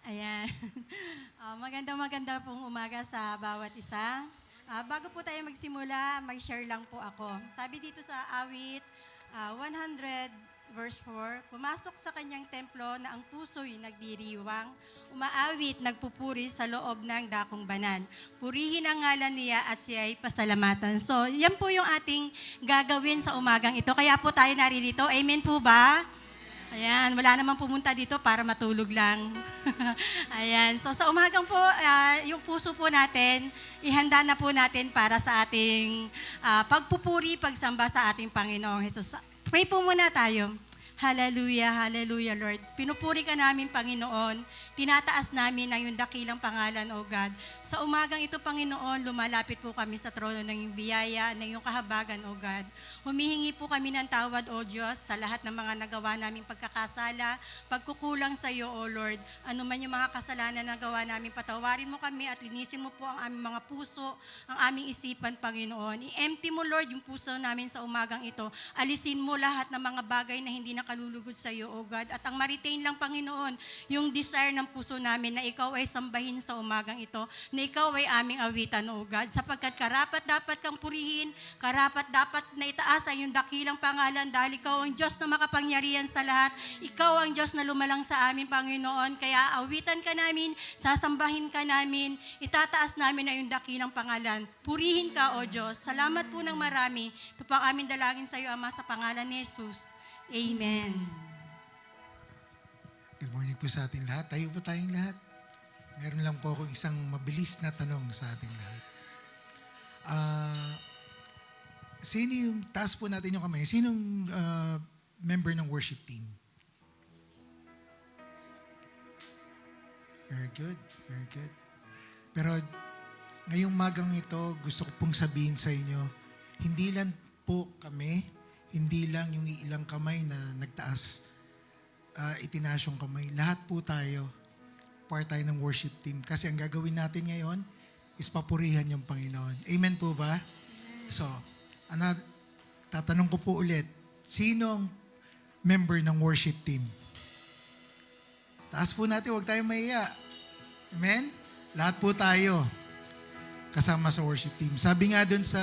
Ayan. Maganda pong umaga sa bawat isa. Bago po tayo magsimula, mag-share lang po ako. Sabi dito sa awit 100 verse 4, pumasok sa kanyang templo na ang puso'y nagdiriwang, umaawit, nagpupuri sa loob ng dakong banal. Purihin ang ngalan niya at siya'y pasalamatan. So, yan po yung ating gagawin sa umagang ito. Kaya po tayo naririto. Amen po ba? Ayan, wala namang pumunta dito para matulog lang. Ayan, so sa umagang po, yung puso po natin, ihanda na po natin para sa ating pagpupuri, pagsamba sa ating Panginoong Jesus. Pray po muna tayo. Hallelujah, hallelujah, Lord. Pinupuri ka namin, Panginoon. Tinataas namin ang iyong dakilang pangalan, O God. Sa umagang ito, Panginoon, lumalapit po kami sa trono ng iyong biyaya, ng iyong kahabagan, O God. Humihingi po kami ng tawad, O Diyos, sa lahat ng mga nagawa naming pagkakasala, pagkukulang sa iyo, O Lord. Ano man yung mga kasalanan na nagawa namin, patawarin mo kami at linisin mo po ang aming mga puso, ang aming isipan, Panginoon. I-empty mo, Lord, yung puso namin sa umagang ito. Alisin mo lahat ng mga bagay na hindi nakalulugod sa iyo, O God. At ang ma-retain lang, Panginoon, yung desire ng puso namin na ikaw ay sambahin sa umagang ito, na ikaw ay aming awitan, O God. Sapagkat karapat dapat kang purihin, karapat dapat na itaas ang iyong dakilang pangalan dahil ikaw ang Diyos na makapangyarihan sa lahat. Ikaw ang Diyos na lumalang sa amin, Panginoon. Kaya awitan ka namin, sasambahin ka namin, itataas namin ang iyong dakilang pangalan. Purihin ka, O Diyos. Salamat po ng marami. Ito po ang aming dalangin sa iyo, Ama, sa pangalan ni Jesus. Amen. Good morning po sa ating lahat. Tayo po tayong lahat. Meron lang po akong isang mabilis na tanong sa ating lahat. Sino yung, taas po natin yung kamay, sinong member ng worship team? Very good, very good. Pero ngayong magang ito, gusto ko pong sabihin sa inyo, hindi lang po kami, hindi lang yung ilang kamay na nagtaas, itinaas yung kamay. Lahat po tayo, part tayo ng worship team. Kasi ang gagawin natin ngayon is papurihan yung Panginoon. Amen po ba? So, tatanong ko po ulit, sinong member ng worship team? Taas po natin, huwag tayong mahiya. Amen? Lahat po tayo kasama sa worship team. Sabi nga dun sa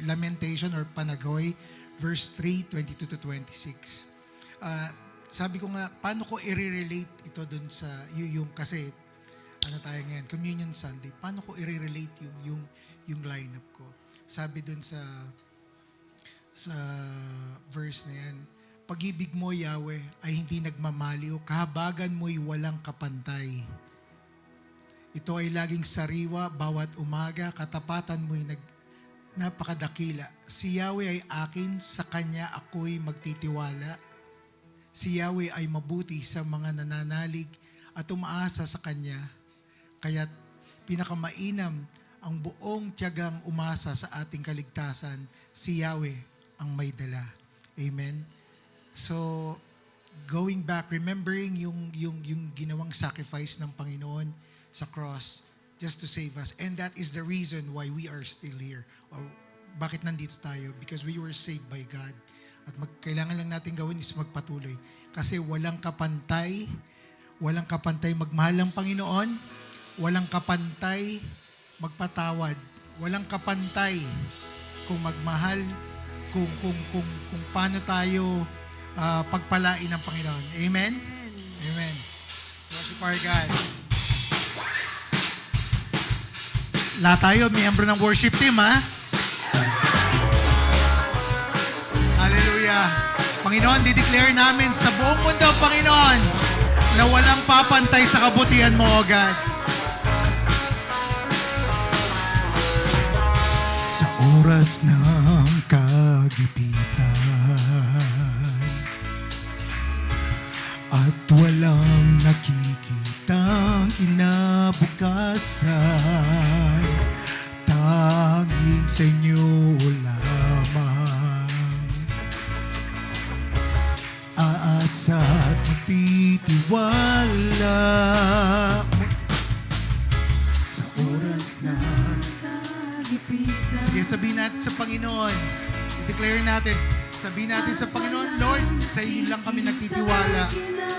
Lamentation or Panagoy, verse 3, 22-26. Sabi ko nga, paano ko i-relate ito dun sa yung kasi ano tayo ngayon, Communion Sunday, paano ko i-relate yung lineup ko? Sabi dun sa verse na yan, pag-ibig mo, Yahweh, ay hindi nagmamaliw, kahabagan mo'y walang kapantay. Ito ay laging sariwa, bawat umaga, katapatan mo'y napakadakila. Si Yahweh ay akin, sa Kanya ako'y magtitiwala. Si Yahweh ay mabuti sa mga nananalig at umaasa sa Kanya. Kaya't pinakamainam ang buong tiyagang umasa sa ating kaligtasan, si Yahweh ang may dala. Amen? So, going back, remembering yung ginawang sacrifice ng Panginoon sa cross just to save us. And that is the reason why we are still here. Or bakit nandito tayo? Because we were saved by God. At kailangan lang natin gawin is magpatuloy. Kasi walang kapantay magmahal ng Panginoon, walang kapantay magpatawad, walang kapantay kung magmahal, kung paano tayo pagpalain ng Panginoon. Amen? Amen. Worship our God. Lahat tayo, miyembro ng worship team, ha? Hallelujah. Panginoon, dideclare namin sa buong mundo, Panginoon, na walang papantay sa kabutihan mo, O God. Sa oras ng kagipitan at walang nakikitang kinabukasan, tanging sa inyo lamang aasa at magtitiwala sa oras na kagipitan. Sige, sabihin natin sa Panginoon, i-declare natin, sabihin natin sa Panginoon, Lord, sa iyo lang kami nagtitiwala. Hallelujah.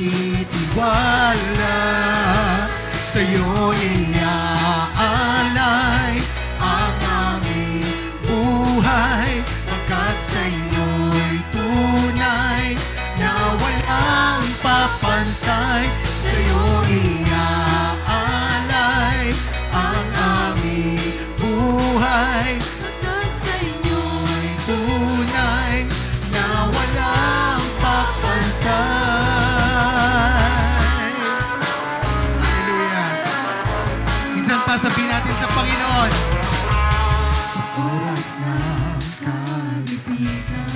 pagtitiwala, sa'yo iaalay ang aming buhay, pagkat sa'yo'y tunay na walang papantay. Sa'yo iaalay ang aming buhay, Pagkat sa inyo'y tunay na walang papantay. Hallelujah. Minsan pa sabihin natin sa Panginoon, sa oras ng kalipitan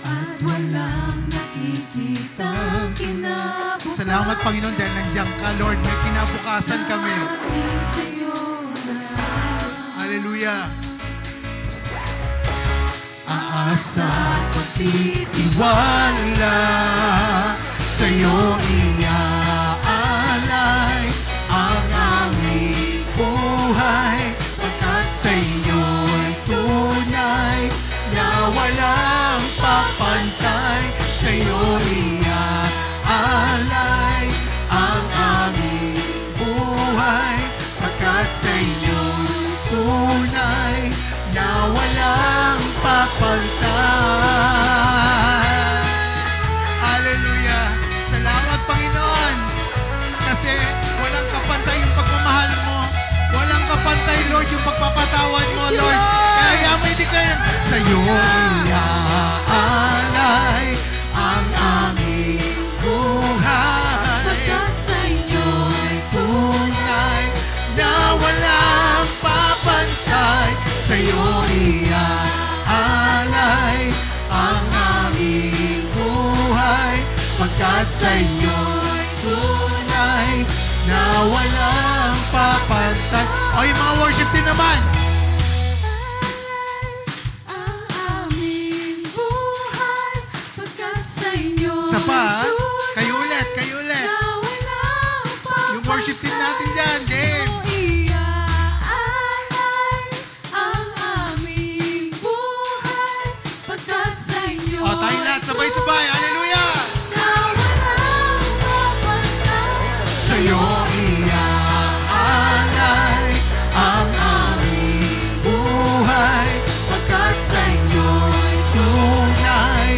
at walang nakikitang kinabukasan. Salamat Panginoon dahil nandiyan ka, Lord. May kinabukasan kami. Lagi sa'yo lamang. Hallelujah. Aasa at pagtitiwala, sa'yo iaalay ang aming buhay, pagkat sa inyo'y tunay na walang papantay. Sa'yo iaalay ang aming buhay, pagkat sa inyo'y tunay na walang papantay. Hallelujah. Salamat Panginoon, kasi walang kapantay yung pagmamahal mo. Walang kapantay, Lord, yung pagpapatawad mo, Lord. Kaya mo i-declare, sa'yo iaalay ang aming buhay, Pagkat sa inyo'y tunay na walang papantay. Sa'yo iaalay ang aming buhay, pagkat sa inyo'y tunay na walang papantay. O yung mga worship team naman. ang aming buhay. Pagkat sa inyo'y Isa pa, ha? tunay Kayo ulit, kayo ulit. na walang Yung worship team natin dyan, game. iaalay ang aming buhay. Pagkat sa inyo O, tayong lahat, sabay-sabay. Hallelujah! na walang papantay. Sa'yo iaalay ang aming buhay, pagkat sa inyo'y tunay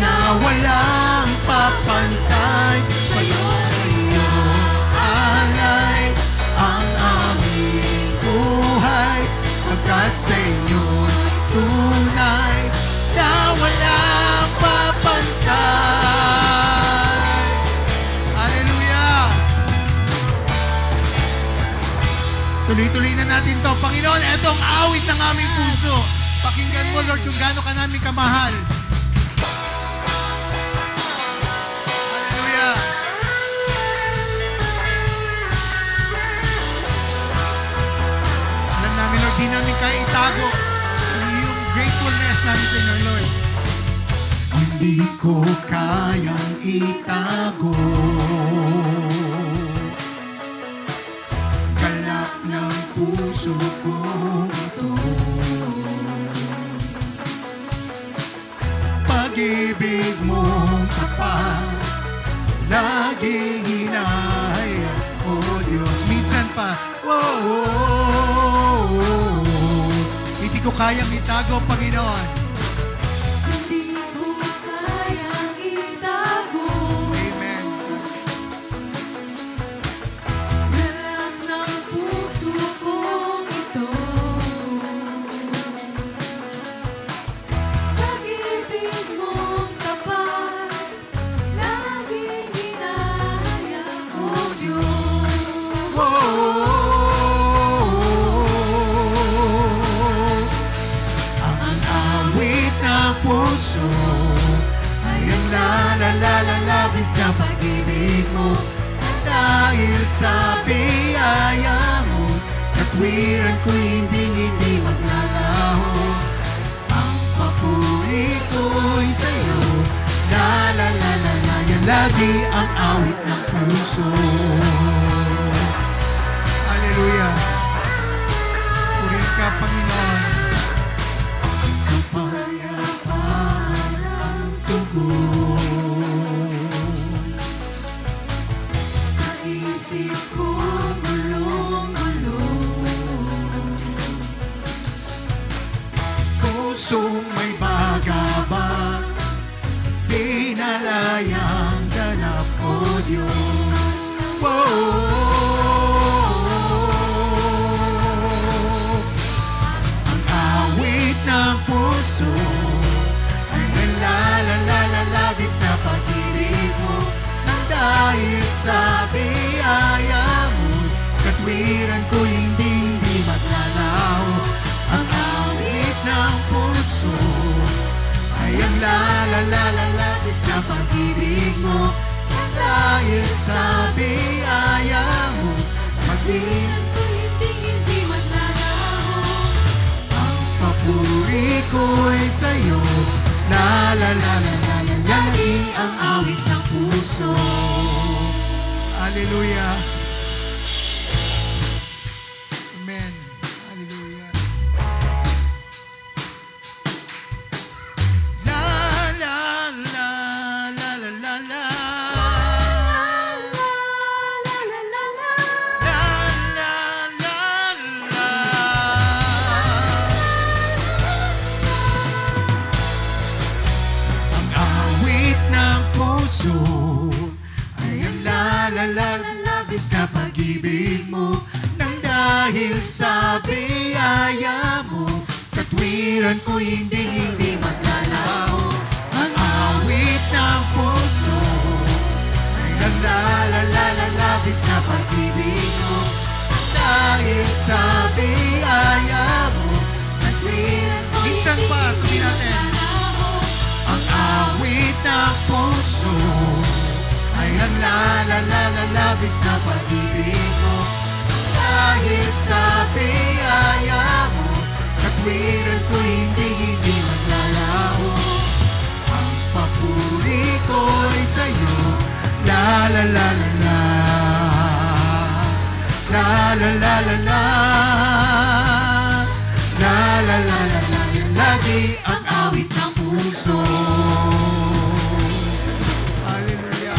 na walang papantay. Sa'yo iaalay ang aming buhay, pagkat sa inyo'y tunay na walang papantay. Hallelujah! Tuloy-tuloy na natin to. Panginoon, eto ang awit ng aming puso. Pakinggan mo, Lord, kung gaano ka namin kamahal. Hallelujah! Alam namin, Lord, di namin kaya itago yung gratefulness namin sa inyo, Lord. Hindi ko kayang itago galak ng puso ko ito. Pag-ibig mong tapat, laging hinahayag, O Diyos. Minsan pa, hindi ko kayang itago, Panginoon. Hindi ko kayang itago. Amen. Galak ng puso kong ito. Pag-ibig mong tapat, laging hinahayag, O Diyos. Ang awit ng puso ay ang nalalalabis na pag-ibig mo. At dahil sa biyaya mo, katwiran ko'y hindi maglalaho. Ang papuri ko'y sa'yo, yan lagi ang awit ng puso. Hallelujah. Purihin ka, Panginoon. Kapayapaan ang tugon pusong may bagabag, pinalayang ganap, O Diyos. Ang awit ng puso ay nalalalalabis na pag-ibig mo, nang dahil sa biyaya mo, katwiran ko hindi maglalaho. Ang awit ng puso ay ang lalalalabis na pag-ibig mo, nang dahil sa biyaya mo, katwiran Ko hindi maglalaho. ang papuri ko'y sa'yo, Lagi ang awit ng puso. Hallelujah. Amen. Hallelujah. La la la la la la la. La la la la. La la la la. Ang awit ng puso ay ang lalalalabis na pag-ibig mo, nang dahil sa biyaya mo, katwiran ko hindi maglalaho. Ang awit ng puso ay ang lalalalabis na pag-ibig mo, nang dahil sa biyaya mo, Katwiran ko minsan pa, sabihin natin, maglalaho. ang awit ng puso ay ang lalalalabis na pag-ibig mo, dahil sa biyaya mo, katwiran ko hindi maglalaho. Ang papuri ko'y sa'yo, la la la la la, la la la la la, la la la la la, lagi ang awit ng puso. Hallelujah.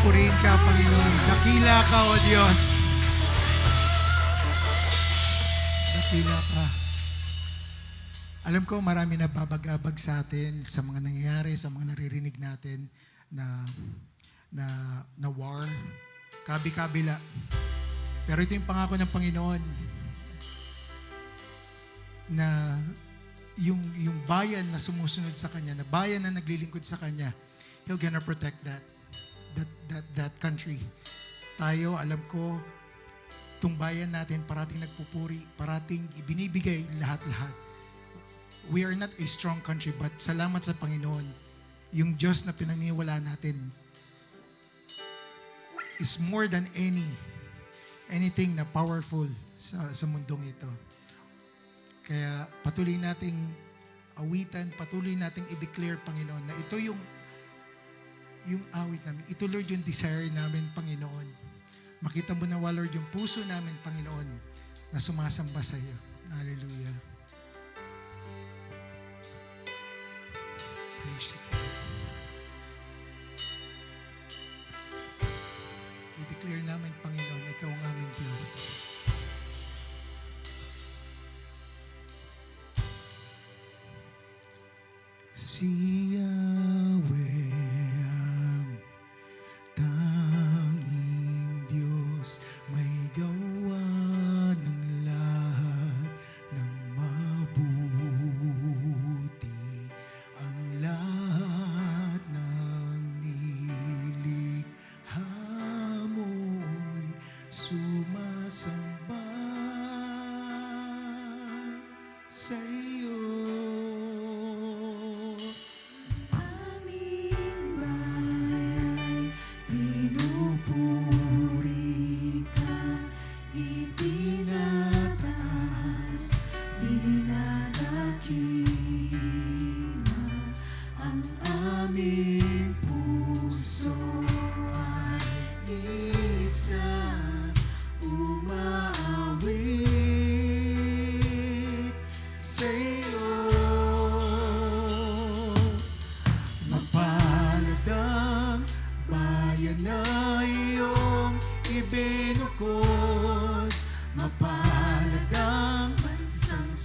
Purihin ka, Panginoon. Dakila ka, O Diyos. Dakila ka. Alam ko marami na babag-abag sa atin sa mga nangyayari, sa mga naririnig natin na war, kabi-kabila. Pero ito yung pangako ng Panginoon na yung bayan na sumusunod sa Kanya, na bayan na naglilingkod sa Kanya, He'll gonna protect that country. Tayo, alam ko, itong bayan natin parating nagpupuri, parating ibinibigay lahat-lahat. We are not a strong country, but salamat sa Panginoon, yung Diyos na pinaniniwala natin is more than anything na powerful sa mundong ito. Kaya patuloy nating awitan, patuloy nating i-declare, Panginoon, na ito yung awit namin. Ito, Lord, yung desire namin, Panginoon. Makita mo na, Lord, yung puso namin, Panginoon, na sumasamba sa iyo. Hallelujah. Praise you, God. I-declare namin, Panginoon, ikaw ang aming Diyos. Si Yahweh ang tanging Diyos, may gawa ng lahat ng mabuti. Ang lahat ng nilikha mo'y sumasamba sa iyo. Aming bayan, pinupuri ka, itinataas, dinadakila. Ang aming puso ay isa, umaawit sa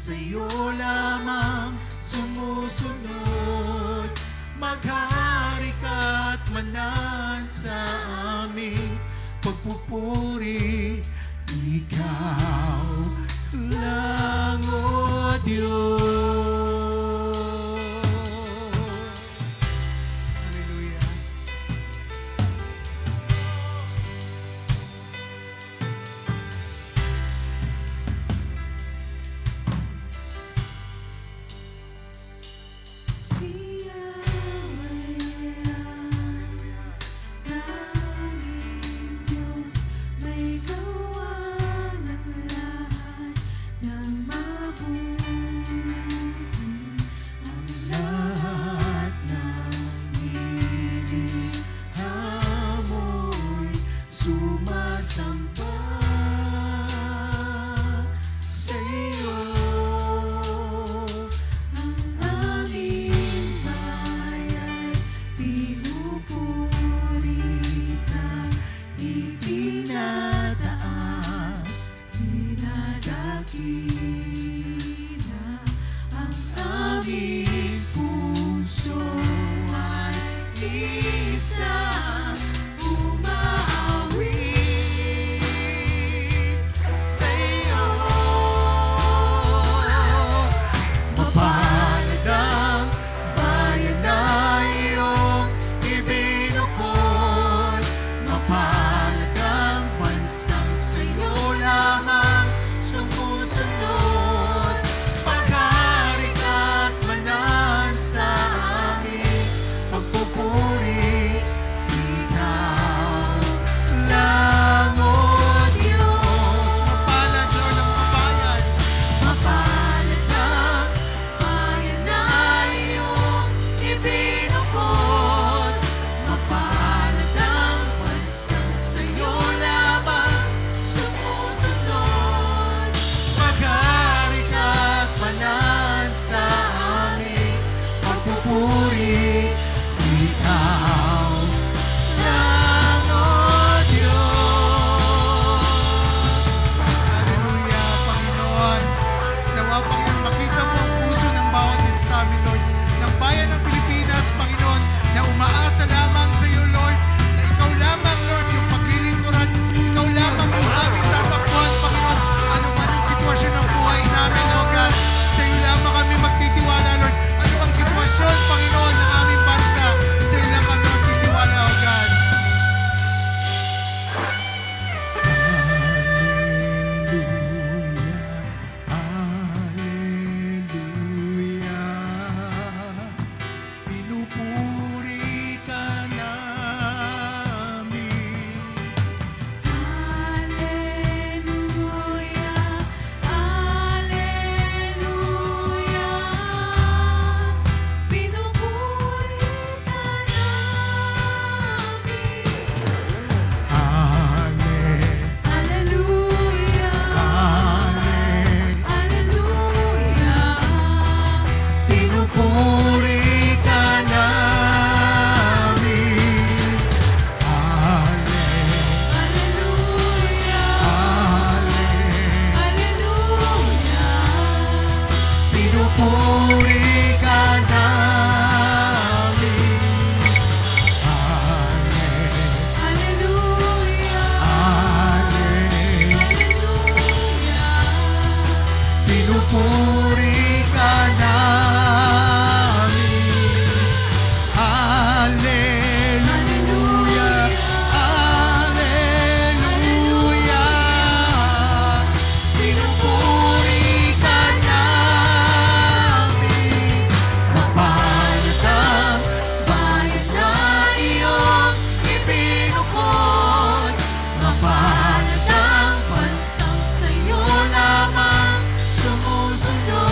sa'yo lamang sumusunod. Maghari ka't manan sa aming pagpupuri. Ikaw lang, O Diyos. Hallelujah. Si Yahweh aming Diyos, may gawa ng lahat ng mabuti. Ang lahat ng nilikha mo'y sumasamba sa iyo. Ang aming bayan pinupuri ka, itinataas, dinadakila. Ang aming puso ay isang umaawit sa iyo. Mapalad ang bayan na iyong ibinukod. Mapalad ang bansang sa'yo lamang sumusunod. Paghari ka't manan sa aming pagpupuri. Ikaw lang, O Diyos. Mapalad, Lord, ang mga bayan. Mapalad ang bayan na iyong ibinukod. Mapalad ang bansang sa'yo lamang sumusunod. Maghari ka't manan sa aming pagpupuri. Ikaw lang, O Diyos. Hallelujah, Panginoon. Nawa, Panginoon, makita mo ang puso ng bawat isa sa amin, Lord, ng bayan ng Pilipinas, Panginoon, na umaasa lamang sa iyo, Lord, na ikaw lamang, Lord, yung paglilingkuran, ikaw lamang yung aming tatakbuhan, Panginoon, ano man yung sitwasyon ng buhay namin, O God, sa iyo lamang kami magtitiwala, Lord. Ano ang sitwasyon, Panginoon, ng aming bansa, sa iyo lang kami magtitiwala, O God. Hallelujah, Hallelujah. Pinupuri ka namin. Hallelujah, Hallelujah. Pinupuri ka namin. Hallelujah, Hallelujah. Pinupuri ka namin. Hallelujah, Hallelujah. Pinupuri ka namin. Hallelujah, Hallelujah. Pinupuri ka namin. Hallelujah, Hallelujah. Pinupuri ka namin. Mapalad ang bayan na iyong ibinukod. Mapalad ang bansang sa'yo lamang sumusunod.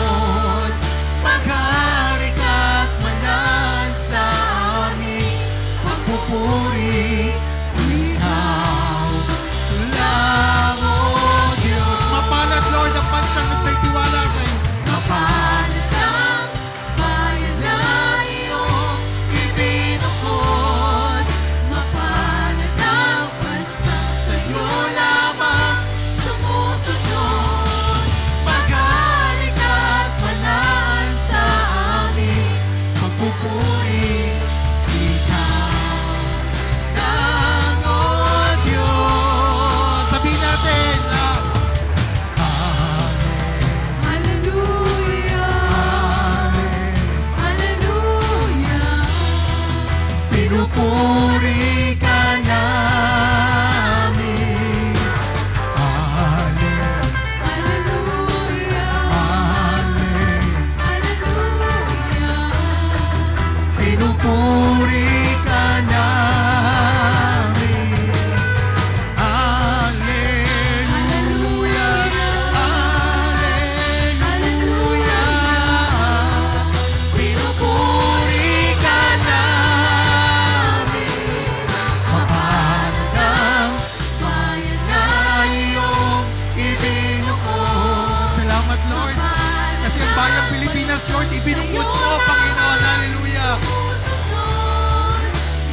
bayang Pilipinas, Lord, ibinukod mo, Panginoon. Hallelujah.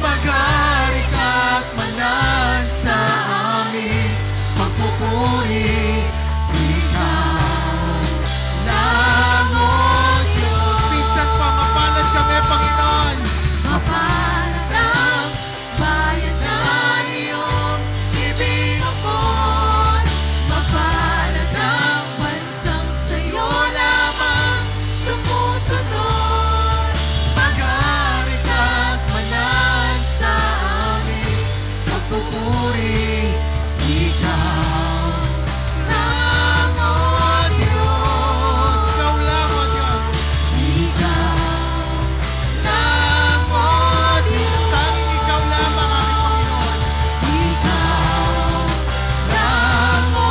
Mag-ari ka't manan sa amin, pagpupuri, ikaw lang, O Diyos. Minsan pa, mapalad kami, Panginoon. Mapalad ang bayan na iyong ibinukod. Mapalad ang bansang sa'yo lamang sumusunod. Mag-ari ka't manan sa amin, pagpupuri, ikaw lang, O Diyos. Ikaw lang, O Diyos. Ikaw lang, O Diyos. Tanging ikaw lamang, aming Panginoon. Ikaw lang, O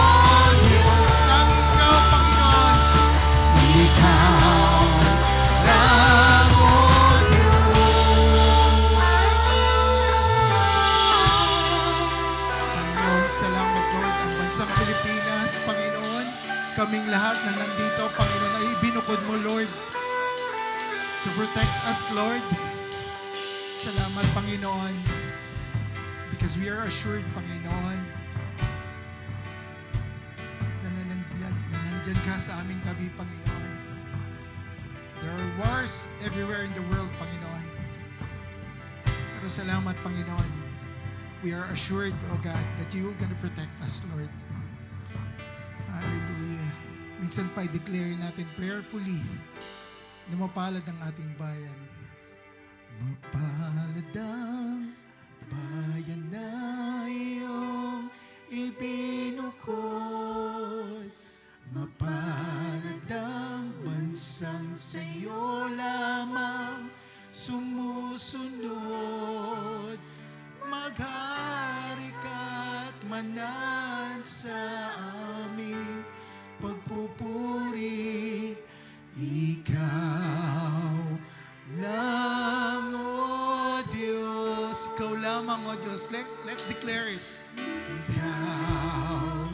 Diyos. Tanging ikaw, Panginoon. Ikaw lang, O Panginoon, salamat, Lord. Ang bansang Pilipinas, Panginoon, kaming lahat na nandito, Panginoon, ay binukod mo, Lord, to protect us, Lord. Salamat, Panginoon, because we are assured, Panginoon, na nandyan ka sa aming tabi, Panginoon. There are wars everywhere in the world, Panginoon. Pero salamat, Panginoon. We are assured, O God, that you are going to protect us, Lord. Hallelujah. Minsan pa i-declare natin prayerfully na mapalad ang ating bayan. Mapalad ang bayan na iyong ibinukod. Mapalad ang bansang sa'yo lamang sumusunod. Maghari ka't manan sa aming pagpupuri, ikaw lang, O Diyos. Ikaw lamang, O Diyos. Let's declare it. Ikaw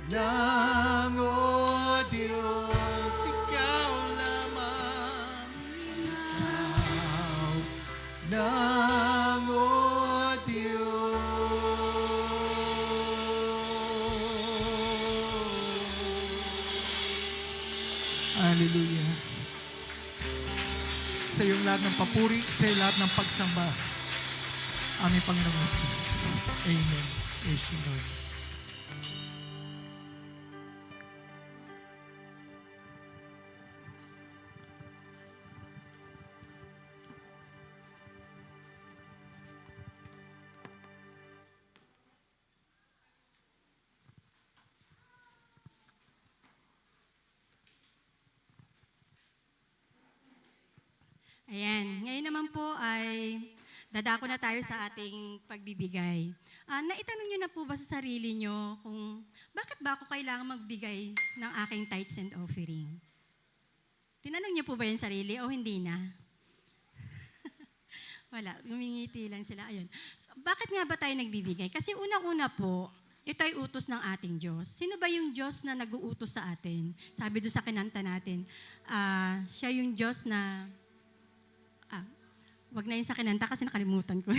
lang, O Diyos. Ikaw lamang. Ikaw lang, O Hallelujah. Sa iyong lahat ng papuri, sa iyong lahat ng pagsamba, aming Panginoong Jesus. Amen. Praise you, Lord. Ayan, ngayon naman po ay dadako na tayo sa ating pagbibigay. Naitanong nyo na po ba sa sarili nyo kung bakit ba ako kailangan magbigay ng aking tithes and offering? Tinanong nyo po ba yung sarili o hindi na? Wala, ngumingiti lang sila. Ayun. Bakit nga ba tayo nagbibigay? Kasi unang-una po, ito ay utos ng ating Diyos. Sino ba yung Diyos na nag-uutos sa atin? Sabi doon sa kinanta natin, siya yung Diyos na wag na yun sa kinanta kasi nakalimutan ko.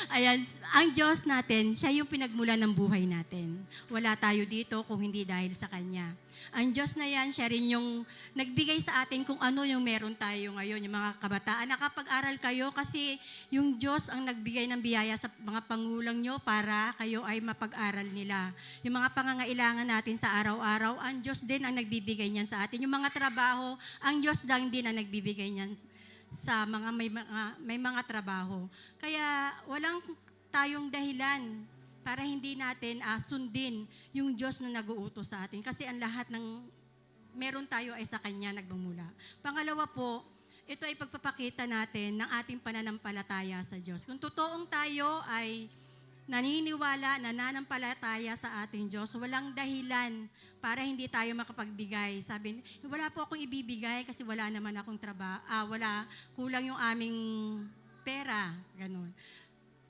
Ayan, ang Diyos natin, siya yung pinagmula ng buhay natin. Wala tayo dito kung hindi dahil sa Kanya. Ang Diyos na yan, siya rin yung nagbigay sa atin kung ano yung meron tayo ngayon, yung mga kabataan. Nakapag-aral kayo kasi yung Diyos ang nagbigay ng biyaya sa mga pangulang nyo para kayo ay mapag-aral nila. Yung mga pangangailangan natin sa araw-araw, ang Diyos din ang nagbibigay niyan sa atin. Yung mga trabaho, ang Diyos lang din ang nagbibigay niyan sa mga may mga trabaho. Kaya walang tayong dahilan para hindi natin sundin yung Diyos na nag-uutos sa atin. Kasi ang lahat ng meron tayo ay sa Kanya nagmumula. Pangalawa po, ito ay pagpapakita natin ng ating pananampalataya sa Diyos. Kung totoong tayo ay naniniwala, nananampalataya sa ating Diyos, walang dahilan para hindi tayo makapagbigay. Sabi, wala po akong ibibigay kasi wala naman akong trabaho, kulang yung aming pera, ganun.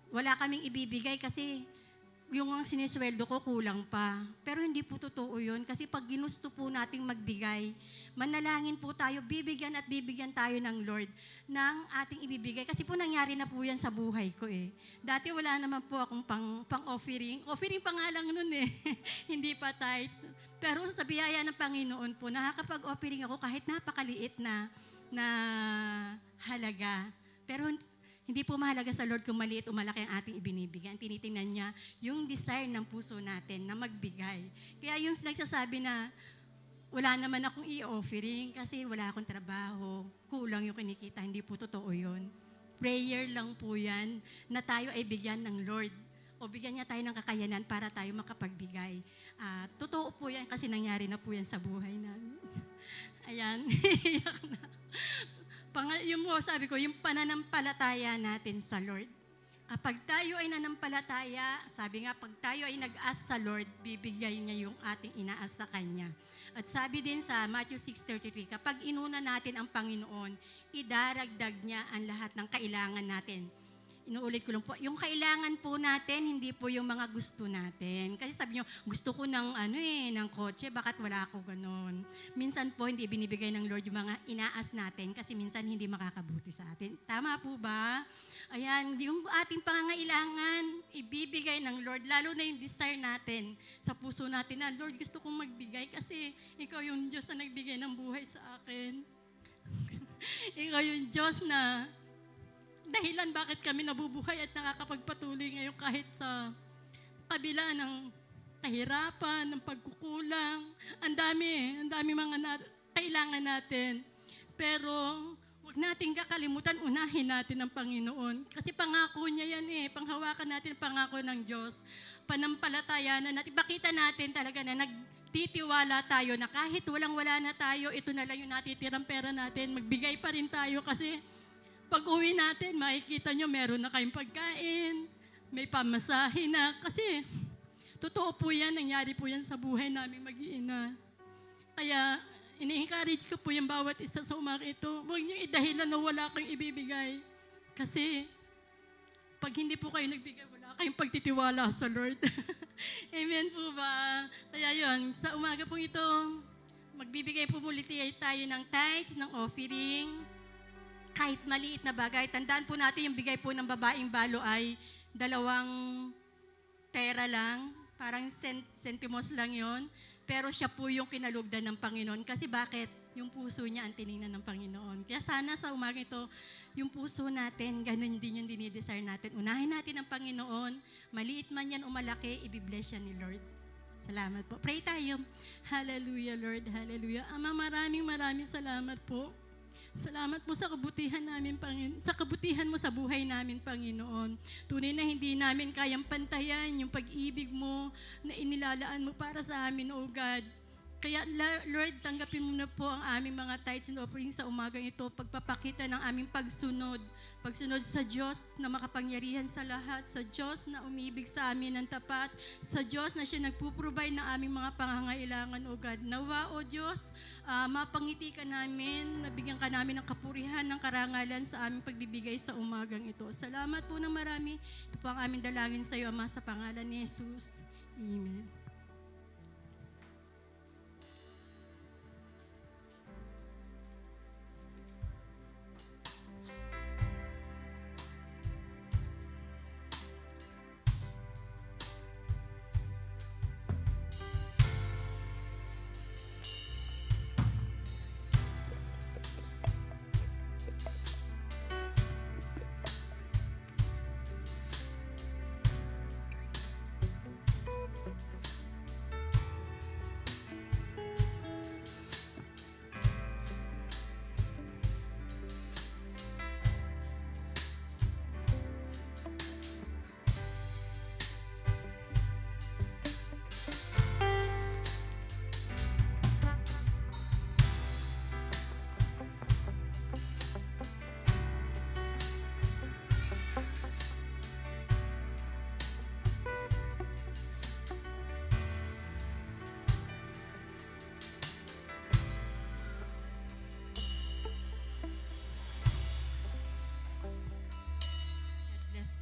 Wala kaming ibibigay kasi yung ang sinisweldo ko kulang pa. Pero hindi po totoo yun kasi pag ginusto po nating magbigay, manalangin po tayo, bibigyan at bibigyan tayo ng Lord ng ating ibibigay. Kasi po nangyari na po yan sa buhay ko eh. Dati wala naman po akong pang-offering. Offering pa nga lang nun eh. Hindi pa tithe. Pero sa biyaya ng Panginoon po, nakakapag-offering ako kahit napakaliit na halaga. Pero hindi po mahalaga sa Lord kung maliit o malaki ang ating ibinibigay. Ang tinitingnan niya yung desire ng puso natin na magbigay. Kaya yung nagsasabi na wala naman akong i-offering kasi wala akong trabaho, kulang yung kinikita, hindi po totoo yun. Prayer lang po yan na tayo ay bigyan ng Lord o bigyan niya tayo ng kakayanan para tayo makapagbigay. Totoo po yan kasi nangyari na po yan sa buhay namin. Ayan, iyak na. Yung sabi ko, yung pananampalataya natin sa Lord. Kapag tayo ay nanampalataya, sabi nga, pag tayo ay nag-ask sa Lord, bibigay niya yung ating inaas sa Kanya. At sabi din sa Matthew 6:33, kapag inuna natin ang Panginoon, idaragdag niya ang lahat ng kailangan natin. Inuulit ko lang po, yung kailangan po natin, hindi po yung mga gusto natin. Kasi sabi nyo, gusto ko ng kotse, bakit wala ako ganun? Minsan po, hindi binibigay ng Lord yung mga inaas natin kasi minsan hindi makakabuti sa atin. Tama po ba? Ayan, yung ating pangangailangan, ibibigay ng Lord, lalo na yung desire natin sa puso natin na, Lord, gusto kong magbigay kasi ikaw yung Diyos na nagbigay ng buhay sa akin. Ikaw yung Diyos na dahilan bakit kami nabubuhay at nakakapagpatuloy ngayon kahit sa kabila ng kahirapan, ng pagkukulang. Ang dami mga kailangan natin. Pero huwag natin kakalimutan, unahin natin ang Panginoon. Kasi pangako niya yan eh. Panghawakan natin ang pangako ng Diyos. Panampalatayanan natin. Pakita natin talaga na nagtitiwala tayo na kahit walang-wala na tayo, ito na lang yung natitirang pera natin. Magbigay pa rin tayo kasi pag uwi natin, makikita nyo, meron na kayong pagkain, may pamasahe na. Kasi, totoo po yan, nangyari po yan sa buhay namin mag-iina. Kaya, ini-encourage ko po yung bawat isa sa umaga ito. Huwag nyo idahilan na wala kayong ibibigay. Kasi, pag hindi po kayo nagbigay, wala kayong pagtitiwala sa Lord. Amen po ba? Kaya yun, sa umaga po ito, magbibigay po muli tayo ng tithes, ng offering, kahit maliit na bagay. Tandaan po natin yung bigay po ng babaeng balo ay 2 pera lang, parang sentimos lang yon. Pero siya po yung kinalugdan ng Panginoon. Kasi bakit? Yung puso niya ang tiningnan ng Panginoon. Kaya sana sa umaga ito, yung puso natin, ganun din yung dinidesire natin. Unahin natin ang Panginoon. Maliit man yan o malaki, ibibless siya ni Lord. Salamat po. Pray tayo. Hallelujah, Lord. Hallelujah. Ama, maraming salamat po. Salamat po sa kabutihan namin, Panginoon, sa kabutihan mo sa buhay namin, Panginoon. Tunay na hindi namin kayang pantayan yung pag-ibig mo na inilalaan mo para sa amin, O God. Kaya, Lord, tanggapin mo na po ang aming mga tithes and offerings sa umagang ito, pagpapakita ng aming pagsunod sa Diyos na makapangyarihan sa lahat, sa Diyos na umibig sa amin ng tapat, sa Diyos na siya nagpuprovide ng aming mga pangangailangan, O God. Nawa, O Diyos, mapangiti ka namin, nabigyan ka namin ng kapurihan, ng karangalan sa aming pagbibigay sa umagang ito. Salamat po ng marami. Ito po ang aming dalangin sa iyo, Ama, sa pangalan ni Jesus. Amen.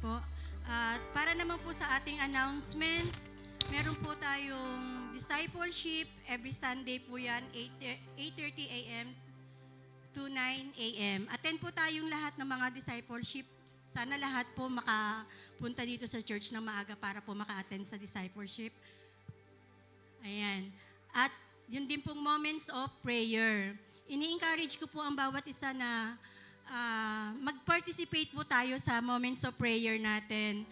po. At para naman po sa ating announcement, meron po tayong discipleship. Every Sunday po yan, 8:30 a.m. to 9 a.m. Attend po tayong lahat ng mga discipleship. Sana lahat po makapunta dito sa church ng maaga para po maka-attend sa discipleship. Ayan. At yun din pong moments of prayer. Ini-encourage ko po ang bawat isa na mag-participate po tayo sa moments of prayer natin.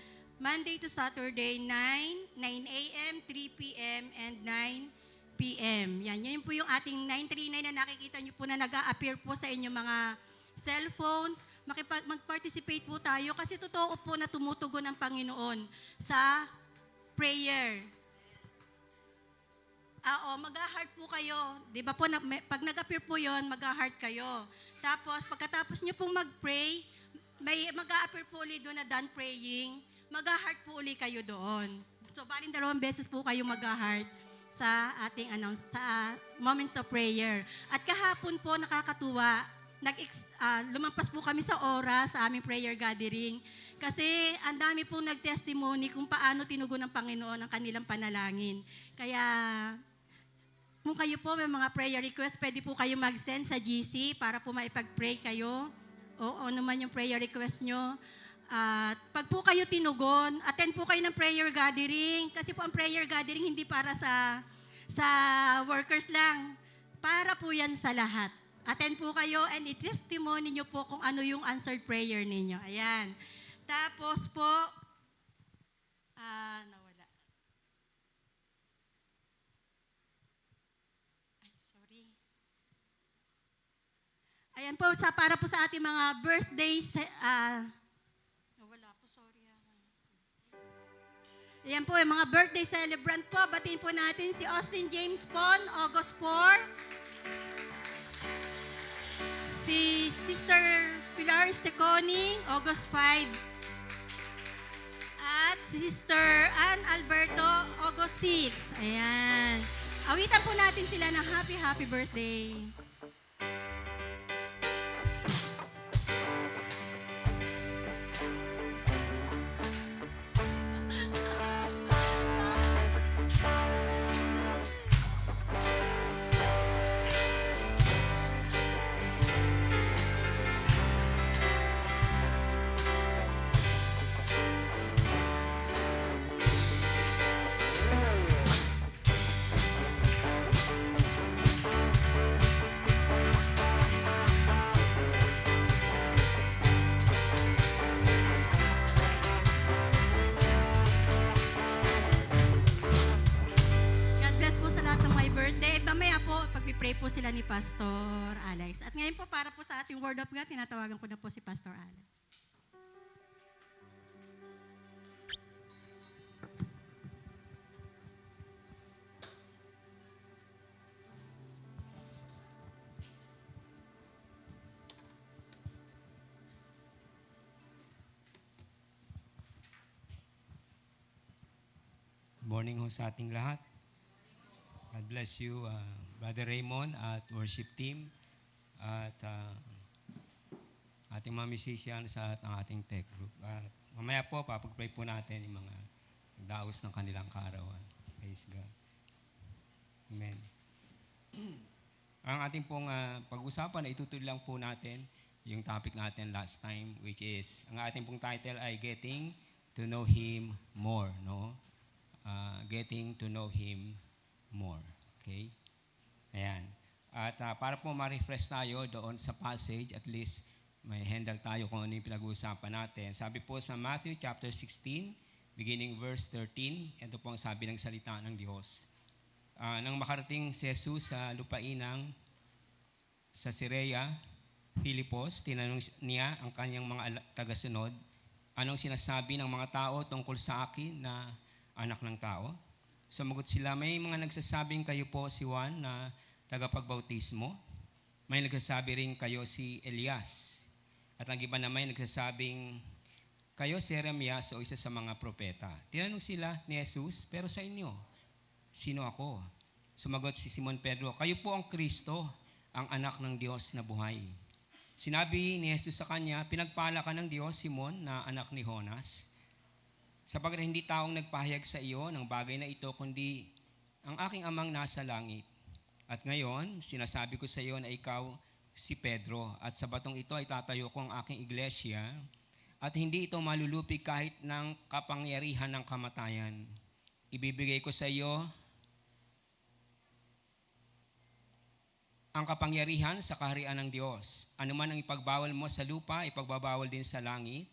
Monday to Saturday, 9 a.m., 3 p.m., and 9 p.m. Yan po yung ating 939 na nakikita nyo po na nag-a-appear po sa inyong mga cellphone. Mag-participate po tayo kasi totoo po na tumutugon ang Panginoon sa prayer. Mag-a-heart po kayo. Di ba po, pag nag-appear po yon, mag-a-heart kayo. Tapos, pagkatapos nyo pong mag-pray, may mag-a-appear po ulit doon na done praying, mag-a-heart po ulit kayo doon. So, baling 2 beses po kayo mag-a-heart sa ating sa moments of prayer. At kahapon po, nakakatuwa, lumampas po kami sa oras sa aming prayer gathering kasi ang dami pong nag-testimony kung paano tinugon ng Panginoon ang kanilang panalangin. Kaya, kung kayo po may mga prayer request, pwede po kayo mag-send sa GC para po maipag-pray kayo. O ano man yung prayer request nyo. At pag po kayo tinugon, attend po kayo ng prayer gathering. Kasi po ang prayer gathering hindi para sa workers lang. Para po yan sa lahat. Attend po kayo and i-testimony nyo po kung ano yung answered prayer ninyo. Ayan. Tapos po, nawala. Ay, sorry. Ayan po, para po sa ating mga birthdays, Ayan po, yung mga birthday celebrant po. Batiin po natin si Austin James Pon, August 4. Si Sister Pilar Esteconi, August 5. At si Sister Ann Alberto, August 6. Ayan. Awitan po natin sila ng happy birthday. Pag-pray po sila ni Pastor Alex. At ngayon po, para po sa ating Word of God, tinatawagan ko na po si Pastor Alex. Morning ho sa ating lahat. God bless you, Brother Raymond at worship team at ating mga musicians at ang ating tech group. At mamaya po, papag-pray po natin yung mga daos ng kanilang kaarawan. Praise God. Amen. Ang ating pong pag-usapan ay itutuloy lang po natin yung topic natin last time, which is, ang ating pong title ay Getting to Know Him More, no? Getting to know Him more. Okay? Ayan. At para po ma-refresh tayo doon sa passage, at least may handle tayo kung ano yung pinag-uusapan natin. Sabi po sa Matthew chapter 16, beginning verse 13, ito po ang sabi ng salita ng Diyos. Nang makarating si Jesus sa lupainang sa Caesarea Philipos, tinanong niya ang kanyang mga tagasunod, anong sinasabi ng mga tao tungkol sa akin na anak ng tao? Sumagot sila, may mga nagsasabing kayo po si Juan na tagapagbautismo. May nagsasabi rin kayo si Elias. At ang iba naman nagsasabing kayo si Jeremias o isa sa mga propeta. Tinanong sila ni Jesus, pero sa inyo, sino ako? Sumagot si Simon Pedro, kayo po ang Kristo, ang anak ng Diyos na buhay. Sinabi ni Jesus sa kanya, pinagpala ka ng Diyos, Simon, na anak ni Jonas. Sapagkat hindi taong nagpahayag sa iyo ng bagay na ito, kundi ang aking amang nasa langit. At ngayon, sinasabi ko sa iyo na ikaw si Pedro, at sa batong ito ay tatayo ko ang aking iglesia, at hindi ito malulupig kahit ng kapangyarihan ng kamatayan. Ibibigay ko sa iyo ang kapangyarihan sa kaharian ng Diyos. Ano man ang ipagbawal mo sa lupa, ipagbabawal din sa langit.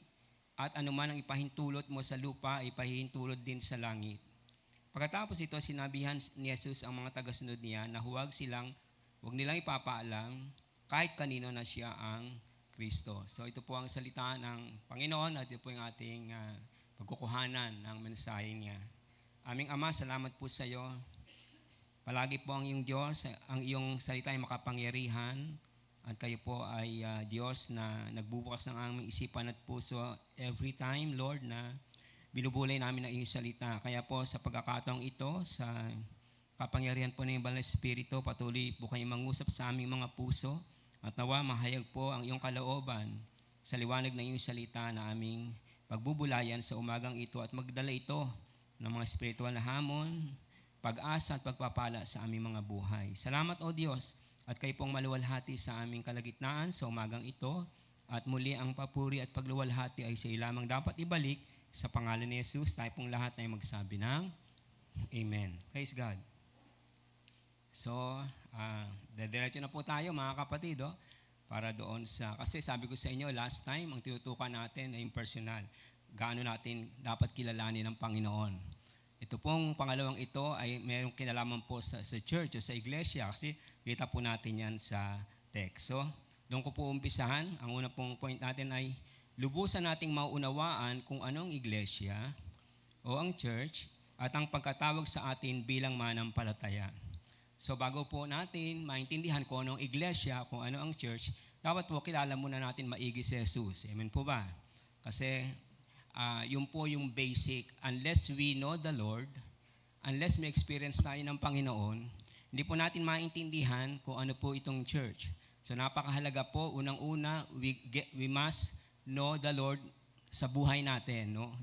At ano man ang ipahintulot mo sa lupa, ipahintulot din sa langit. Pagkatapos ito, sinabihan ni Jesus ang mga tagasunod niya na huwag nilang ipapaalam kahit kanino na siya ang Kristo. So ito po ang salita ng Panginoon at ito po yung ating pagkukuhanan ng mensahe niya. Aming Ama, salamat po sa iyo. Palagi po ang iyong Diyos, ang iyong salita ay makapangyarihan, at kayo po ay Diyos na nagbubukas ng aming isipan at puso every time, Lord, na binubulay namin ang iyong salita. Kaya po sa pagkakataong ito, sa kapangyarihan po ng Banal na Espiritu, patuloy po kayong mangusap sa aming mga puso, at nawa mahayag po ang iyong kalooban sa liwanag ng iyong salita na aming pagbubulayan sa umagang ito, at magdala ito ng mga spiritual na hamon, pag-asa at pagpapala sa aming mga buhay. Salamat, O Diyos, at kayo pong maluwalhati sa aming kalagitnaan sa umagang ito, at muli ang papuri at pagluwalhati ay sa iyo lamang dapat ibalik. Sa pangalan ni Jesus, tayo pong lahat ay magsabi ng Amen. Praise God. So, dediretso na po tayo mga kapatid, para doon kasi sabi ko sa inyo last time, ang tinutukan natin ay yung personal. Gaano natin dapat kilalanin ng Panginoon. Ito pong pangalawang ito ay mayroong kinalaman po sa church o sa iglesia, kasi kita po natin yan sa text. So, doon ko po umpisahan. Ang una pong point natin ay lubusan nating maunawaan kung anong iglesia o ang church at ang pagkatawag sa atin bilang manampalataya. So, bago po natin maintindihan kung anong iglesia, kung ano ang church, dapat po kilala muna natin maigi si Jesus. Amen po ba? Kasi yun po yung basic. Unless we know the Lord, unless may experience tayo ng Panginoon, hindi po natin maintindihan kung ano po itong church. So napakahalaga po, unang-una, we must know the Lord sa buhay natin. No?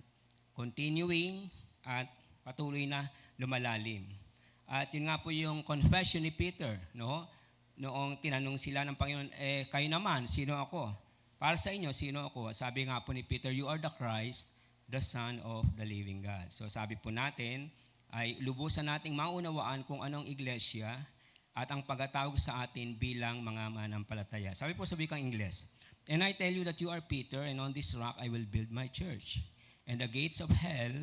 Continuing at patuloy na lumalalim. At yun nga po yung confession ni Peter. No? Noong tinanong sila ng Panginoon, kayo naman, sino ako? Para sa inyo, sino ako? Sabi nga po ni Peter, you are the Christ, the Son of the living God. So sabi po natin, ay lubusan nating maunawaan kung anong iglesia at ang pagkatawag sa atin bilang mga manampalataya. Sabi po sa wikang Ingles, and I tell you that you are Peter, and on this rock I will build my church. And the gates of hell,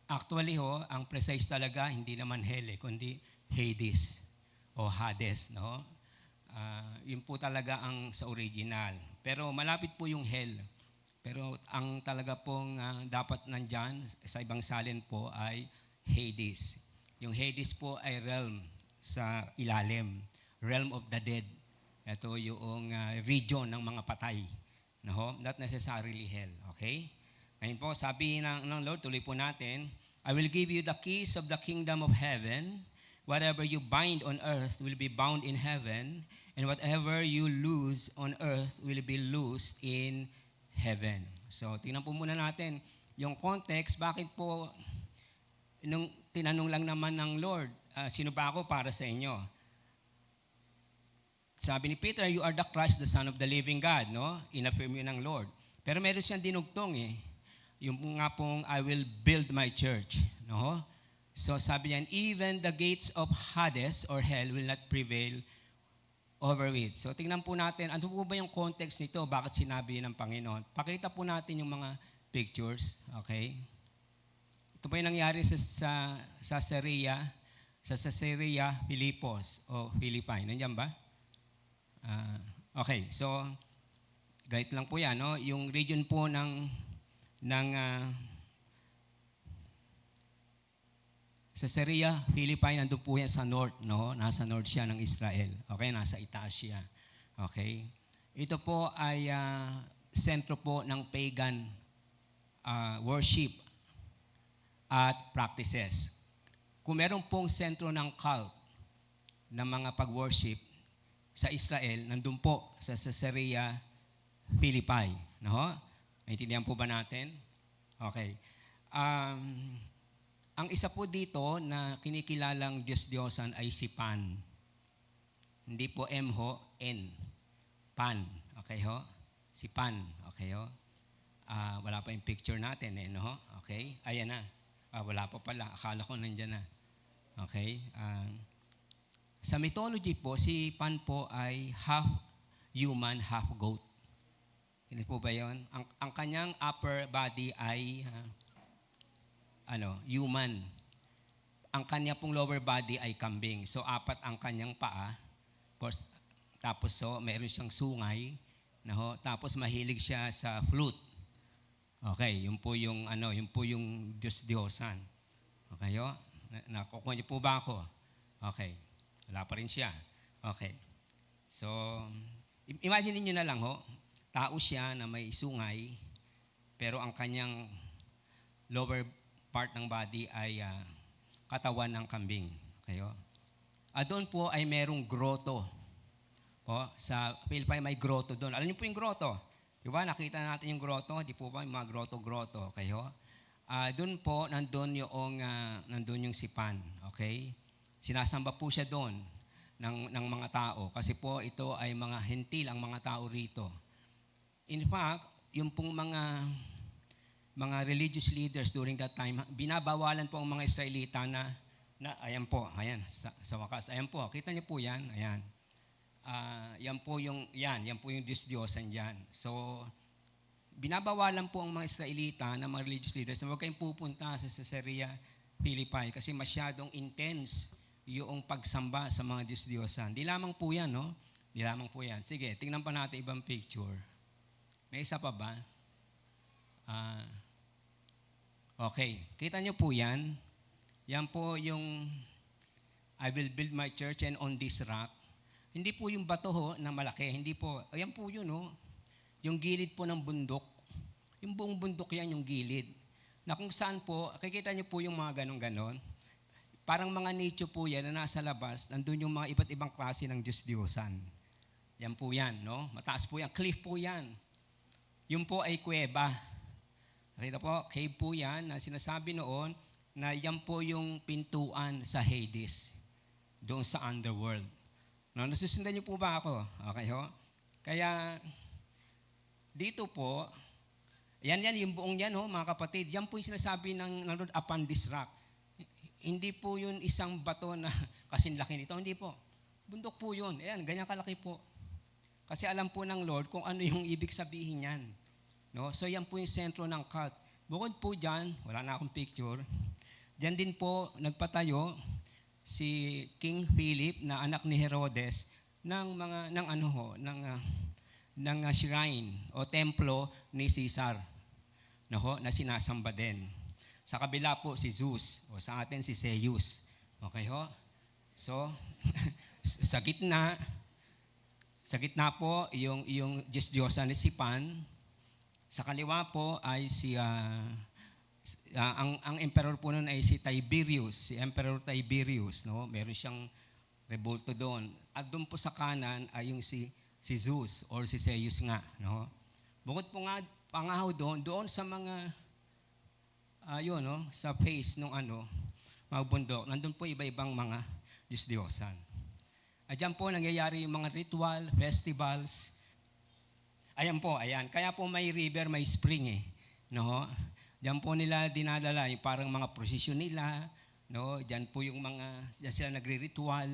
actually ang precise talaga, hindi naman hell, kundi Hades o Hades, no? Yun po talaga ang sa original. Pero malapit po yung hell. Pero ang talaga pong dapat nandyan sa ibang salin po ay Hades. Yung Hades po ay realm sa ilalim. Realm of the dead. Ito yung region ng mga patay. No? Not necessarily hell. Okay? Ngayon po, sabi ng Lord, tuloy po natin, I will give you the keys of the kingdom of heaven. Whatever you bind on earth will be bound in heaven, and whatever you loose on earth will be loosed in heaven. So, tingnan po muna natin yung context. Bakit po, nung tinanong lang naman ng Lord, sino ba ako para sa inyo? Sabi ni Peter, you are the Christ, the Son of the living God, no? In-affirm yun ng Lord. Pero meron siyang dinugtong yung nga pong, I will build my church, no? So sabi niyan, even the gates of Hades or hell will not prevail over it. So tingnan po natin, ano po ba yung context nito? Bakit sinabi ng Panginoon? Pakita po natin yung mga pictures, okay? Ito po yung nangyari sa Caesarea Philippos o Philippi. Nandiyan ba? Okay, so ganito lang po yan, no? Yung region po ng Caesarea Philippi, nandun po yan sa north, no? Nasa north siya ng Israel. Okay, nasa itaas siya. Okay? Ito po ay sentro po ng pagan worship at practices. Kung meron pong sentro ng cult ng mga pag-worship sa Israel, nandun po sa Caesarea Philippi. No? Naintindihan po ba natin? Okay. Ang isa po dito na kinikilalang Diyos-Diyosan ay si Pan. Hindi po M ho, N. Pan. Okay ho? Si Pan. Okay ho? Wala pa yung picture natin no ho? Okay? Ayan na. Wala pa pala. Akala ko nandyan na. Okay? Sa mythology po, si Pan po ay half human, half goat. Hindi po ba yun? Ang kanyang upper body ay human. Ang kanya pong lower body ay kambing. So, 4 ang kanyang paa. Tapos, meron siyang sungay. Tapos, mahilig siya sa flute. Okay, yun po yung Diyos-Diyosan. Okay, ho? Nakukuha niyo po ba ako? Okay. Wala pa rin siya. Okay. So, imagine niyo na lang, ho. Tao siya na may sungay, pero ang kanyang lower part ng body ay katawan ng kambing. Kayo? Doon po ay merong grotto. Sa Philippines may grotto doon. Alam niyo po yung grotto? Di ba? Nakita natin yung grotto. Di po ba yung mga grotto-grotto? Kayo? Doon po, nandun yung si Pan. Okay? Sinasamba po siya doon ng mga tao. Kasi po ito ay mga hentil ang mga tao rito. In fact, yung pong mga religious leaders during that time, binabawalan po ang mga Israelita na ayan po, sa wakas, ayan po, kita niyo po yan, ayan. Yan po yung Diyos-Diyosan dyan. So, binabawalan po ang mga Israelita na mga religious leaders na huwag kayong pupunta sa Caesarea Philippi kasi masyadong intense yung pagsamba sa mga Diyos-Diyosan. Di lamang po yan, no? Di lamang po yan. Sige, tingnan pa natin ibang picture. May isa pa ba? Okay. Kita nyo po yan. Yan po yung I will build my church and on this rock. Hindi po yung bato ho na malaki. Hindi po. Ayan po yun, no? Yung gilid po ng bundok. Yung buong bundok yan, yung gilid. Na kung saan po, kikita nyo po yung mga ganon-ganon. Parang mga nicho po yan na nasa labas. Nandun yung mga iba't ibang klase ng Diyos-Diyosan. Yan po yan, no? Mataas po yan. Cliff po yan. Yung po ay kuweba. Nakita po, cave po yan na sinasabi noon na yan po yung pintuan sa Hades, doon sa underworld. No, nasusundan niyo po ba ako? Okay ho? Kaya, dito po, yan, yung buong yan ho, mga kapatid, yan po yung sinasabi ng Lord upon this rock. Hindi po yun isang bato na kasing laki nito, hindi po. Bundok po yun. Ayan, ganyan kalaki po. Kasi alam po ng Lord kung ano yung ibig sabihin yan. No? So yan po yung sentro ng cult. Bukod po dyan, wala na akong picture, dyan din po nagpatayo si King Philip na anak ni Herodes ng shrine o templo ni Caesar na sinasamba din. Sa kabila po si Zeus o sa atin si Zeus. Okay ho? So, sa gitna po yung Diyos-Diyosan ni si Pan. Sa kaliwa po ay ang emperor po noon ay si Tiberius, si Emperor Tiberius, no? Meron siyang rebulto doon. At doon po sa kanan ay yung si Zeus or si Zeus nga, no? Bukod po nga pangaho doon sa mga sa face nung mga bundok, nandun po iba-ibang mga Diyos-Diyosan. Diyan po nangyayari yung mga ritual, festivals. Ayan po, ayan. Kaya po may river, may spring no? Diyan po nila dinadala yung parang mga prosesyon nila, no? Diyan po diyan sila nagre-ritual.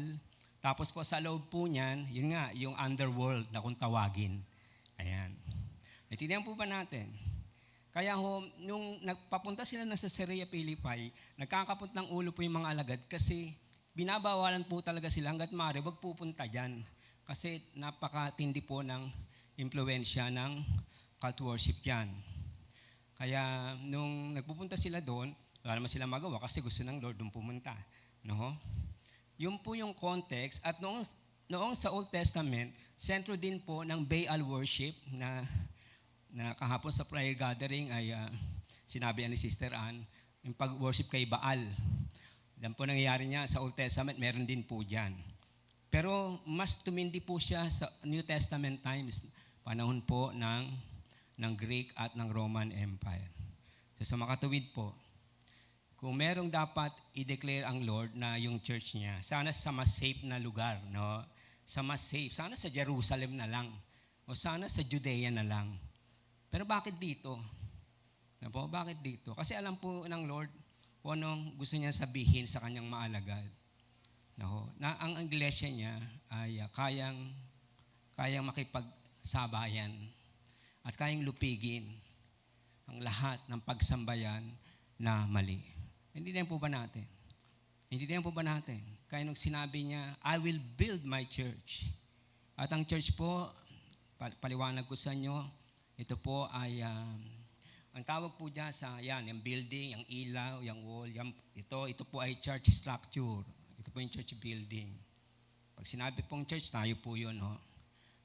Tapos po sa loob po niyan, yun nga, yung underworld na kung tawagin. Ayan. Naintindihan po ba natin? Kaya nung nagpapunta sila sa Caesarea Philippi, nagkakapot ng ulo po yung mga alagad kasi binabawalan po talaga sila hanggat maaari, wag pupunta dyan. Kasi napakatindi po ng impluensya ng cult worship dyan. Kaya nung nagpupunta sila doon, wala naman sila magawa kasi gusto ng Lord doon pumunta. No? Yun po yung context. At noong sa Old Testament, sentro din po ng Baal worship na kahapon sa prayer gathering ay sinabi ni Sister Ann, yung pag-worship kay Baal. Yan po nangyayari niya sa Old Testament, meron din po dyan. Pero mas tumindi po siya sa New Testament times, panahon po ng Greek at ng Roman Empire. So sa makatuwid po, kung merong dapat i-declare ang Lord na yung church niya, sana sa mas safe na lugar, no? Sa mas safe. Sana sa Jerusalem na lang. O sana sa Judea na lang. Pero bakit dito? Ano po? Bakit dito? Kasi alam po ng Lord kung anong gusto niya sabihin sa kanyang maalagad. No? Na ang iglesia niya ay kayang makipagsabayan at kayang lupigin ang lahat ng pagsambayan na mali. Hindi din po ba natin? Hindi din po ba natin? Kaya nung sinabi niya, I will build my church. At ang church po, paliwanag ko sa inyo, ito po ay, ang tawag po dyan sa, yung building, yung ilaw, yung wall, ito po ay church structure. Ito po yung church building. Pag sinabi pong church, tayo po yun, no?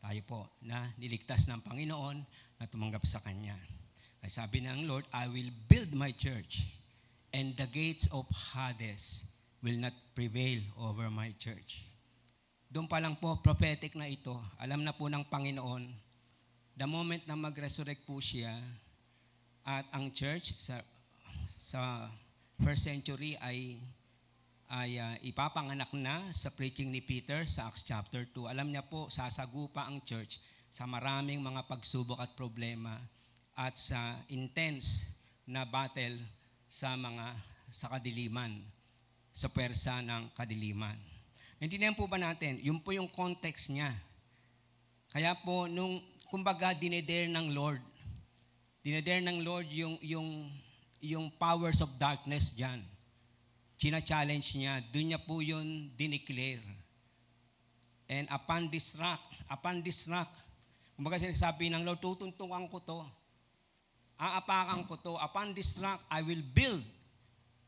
Tayo po na niligtas ng Panginoon na tumanggap sa Kanya. Ay sabi ng Lord, I will build my church and the gates of Hades will not prevail over my church. Doon pa lang po, prophetic na ito. Alam na po ng Panginoon, the moment na mag-resurrect po siya, at ang church sa first century ay ipapanganak na sa preaching ni Peter sa Acts chapter 2. Alam niya po, sasagupa ang church sa maraming mga pagsubok at problema at sa intense na battle sa kadiliman, sa pwersa ng kadiliman. Naintindihan po ba natin? Yun po yung context niya. Kaya po, kumbaga, dinedare ng Lord yung powers of darkness dyan. China-challenge niya, doon niya po yun dineclare. And upon this rock, kumbaga sinasabi ng Lord, tutuntungan ko to. Aapakan ko to. Upon this rock, I will build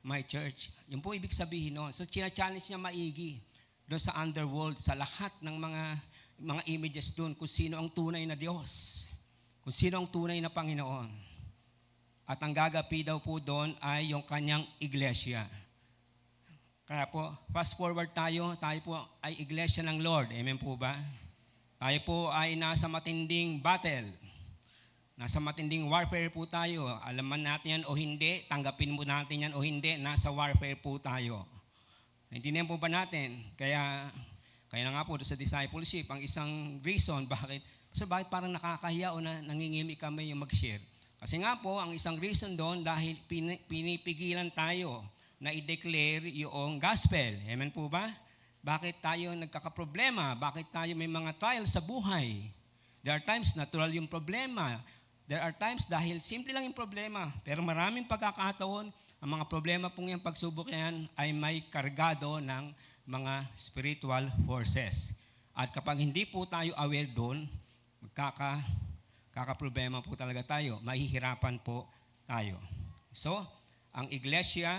my church. Yun po ibig sabihin nun. So, china-challenge niya maigi doon sa underworld, sa lahat ng mga images doon, kung sino ang tunay na Diyos. Kung sino ang tunay na Panginoon. At ang gagapi daw po doon ay yung kanyang iglesia. Kaya po, fast forward tayo po ay iglesia ng Lord. Amen po ba? Tayo po ay nasa matinding battle. Nasa matinding warfare po tayo. Alam man natin yan o hindi, tanggapin mo natin yan o hindi, nasa warfare po tayo. Naintindihan po ba natin? Kaya na nga po sa discipleship, ang isang reason bakit parang nakakahiya o nangingimi kami yung mag-share. Kasi nga po, ang isang reason doon dahil pinipigilan tayo na i-declare yung gospel. Amen po ba? Bakit tayo nagkakaproblema? Bakit tayo may mga trials sa buhay? There are times natural yung problema. There are times dahil simple lang yung problema. Pero maraming pagkakataon, ang mga problema pong yung pagsubok yan ay may kargado ng mga spiritual forces. At kapag hindi po tayo aware doon, kakaproblema po talaga tayo. Mahihirapan po tayo. So, ang iglesia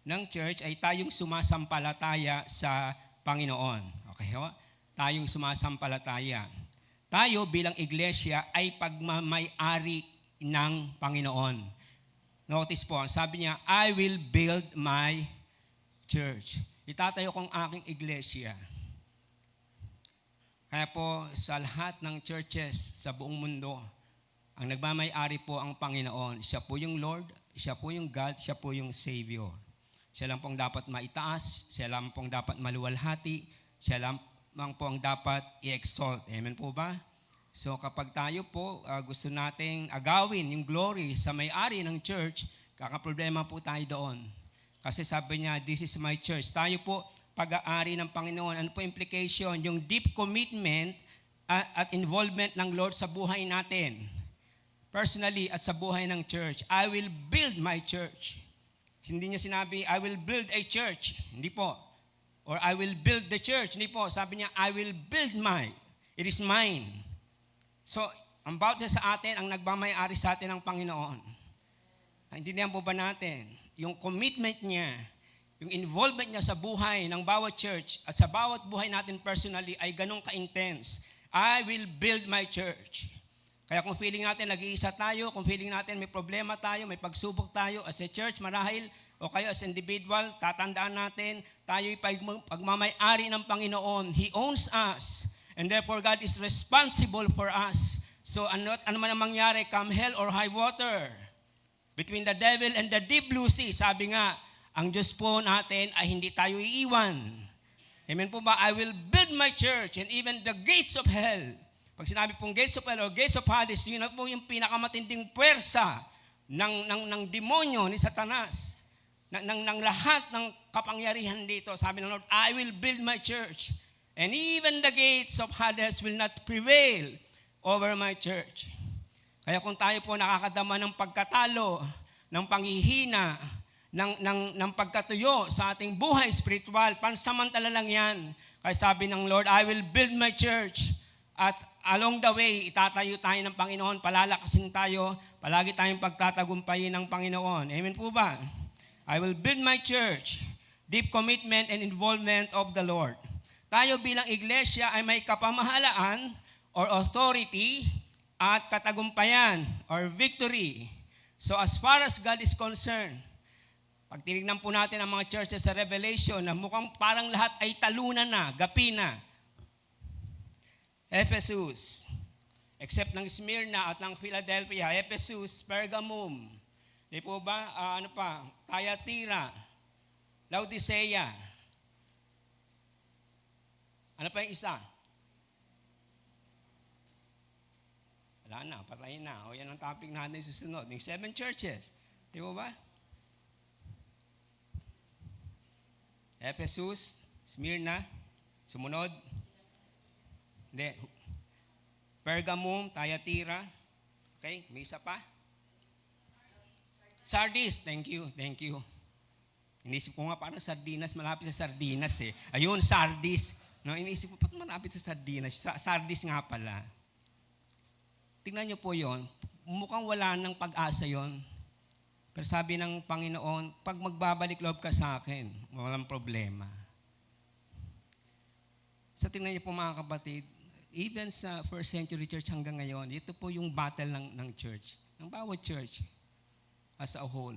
ng church ay tayong sumasampalataya sa Panginoon. Okay ho? Tayong sumasampalataya. Tayo bilang iglesia ay pagmamay-ari ng Panginoon. Notice po, sabi niya, I will build my church. Itatayo kong aking iglesia. Kaya po, sa lahat ng churches sa buong mundo, ang nagmamay-ari po ang Panginoon. Siya po yung Lord, siya po yung God, siya po yung Savior. Siya lang pong dapat maitaas, siya lang pong dapat maluwalhati, siya lang po ang dapat i-exalt. Amen po ba? So kapag tayo po gusto nating agawin yung glory sa may-ari ng church, kakaproblema po tayo doon. Kasi sabi niya, this is my church. Tayo po pag-aari ng Panginoon. Ano po implication? Yung deep commitment at involvement ng Lord sa buhay natin. Personally at sa buhay ng church. I will build my church. Hindi niya sinabi, I will build a church. Hindi po. Or I will build the church. Hindi po. Sabi niya, I will build it is mine. So, ang bawat sa atin, ang nagmamay-ari sa atin ng Panginoon. Naintindihan po ba natin? Yung commitment niya, yung involvement niya sa buhay ng bawat church at sa bawat buhay natin personally ay ganun ka-intense. I will build my church. Kaya kung feeling natin nag-iisa tayo, kung feeling natin may problema tayo, may pagsubok tayo as a church marahil, o kayo as individual, tatandaan natin, tayo'y pagmamay-ari ng Panginoon. He owns us. And therefore, God is responsible for us. So, ano man ang mangyari, come hell or high water, between the devil and the deep blue sea, sabi nga, ang Diyos po natin ay hindi tayo iiwan. Amen po ba? I will build my church and even the gates of hell. Pag sinabi pong gates of hell o gates of Hades, yun na po yung pinakamatinding puwersa ng demonyo ni Satanas. Ng lahat ng kapangyarihan dito. Sabi ng Lord, I will build my church. And even the gates of Hades will not prevail over my church. Kaya kung tayo po nakakadama ng pagkatalo, ng panghihina, ng pagkatuyo sa ating buhay spiritual, pansamantala lang yan. Kaya sabi ng Lord, I will build my church. At along the way, itatayo tayo ng Panginoon, palalakasin tayo, palagi tayong pagtatagumpayin ng Panginoon. Amen po ba? I will build my church. Deep commitment and involvement of the Lord. Tayo bilang iglesia ay may kapamahalaan or authority at katagumpayan or victory. So as far as God is concerned, pag tinignan po natin ang mga churches sa Revelation na mukhang parang lahat ay talunan na, gapi na. Ephesus, except ng Smyrna at ng Philadelphia, Ephesus, Pergamum, di po ba, Thyatira, Laodicea. Ano pa yung isa? Wala na, patay na. O yan ang topic natin susunod. Yung 7 churches. Di po ba? Ephesus, Smyrna, sumunod. Hindi. Pergamum, Thyatira. Okay, may isa pa. Sardis, thank you. Inisip ko nga parang sardinas, malapit sa sardinas eh. Ayun, Sardis. No, inisip ko, ba't malapit sa sardinas? Sardis nga pala. Tingnan niyo po yon. Mukhang wala ng pag-asa yon. Pero sabi ng Panginoon, pag magbabalik loob ka sa akin, walang problema. Sa tingnan niyo po mga kapatid, even sa first century church hanggang ngayon, ito po yung battle ng church. Ng bawat church as a whole.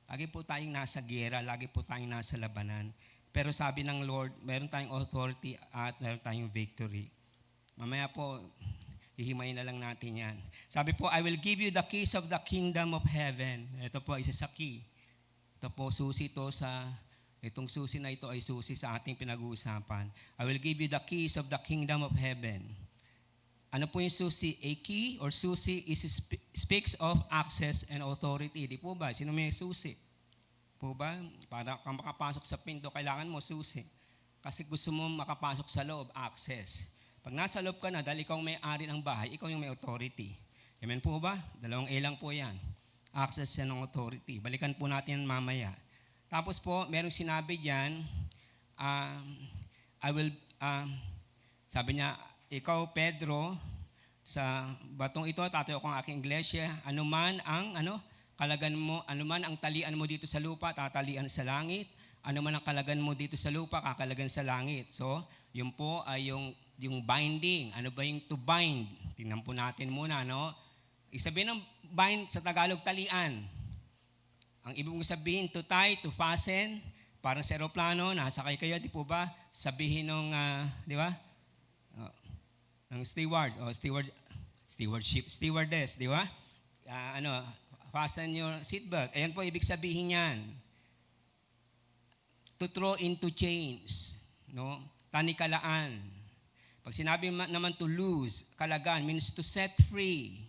Lagi po tayong nasa gera, lagi po tayong nasa labanan. Pero sabi ng Lord, meron tayong authority at meron tayong victory. Mamaya po, hihimayin na lang natin yan. Sabi po, I will give you the keys of the kingdom of heaven. Ito po, isa sa key. Ito po, susi to sa, itong susi na ito ay susi sa ating pinag-uusapan. I will give you the keys of the kingdom of heaven. Ano po yung susi? A key or susi speaks of access and authority. Di po ba? Sino may susi? Po ba? Para kang makapasok sa pinto, kailangan mo susi. Kasi gusto mo makapasok sa loob, access. Pag nasa loob ka na, dahil ikaw may-ari ng bahay, ikaw yung may authority. Amen po ba? 2 A lang po yan. Access and authority. Balikan po natin mamaya. Tapos po, merong sinabi diyan, sabi niya, ikaw Pedro, sa batong ito, tatayo ko ang aking iglesia, anuman ang talian mo dito sa lupa, tatalian sa langit. Anuman ang kalagan mo dito sa lupa, kakalagan sa langit. So, yun po ay yung binding. Ano ba yung to bind? Tingnan po natin muna, no? Isabihin ng bind sa Tagalog, talian. Ang ibig mong sabihin, to tie, to fasten. Parang sa aeroplano, nasakay kayo, di po ba? Sabihin ng, di ba? Ng stewardess, di ba? Fasten your seatbelt. Ayan po, ibig sabihin yan. To throw into chains, no? Tanikalaan. Pag sinabi naman to loose, kalagan, means to set free,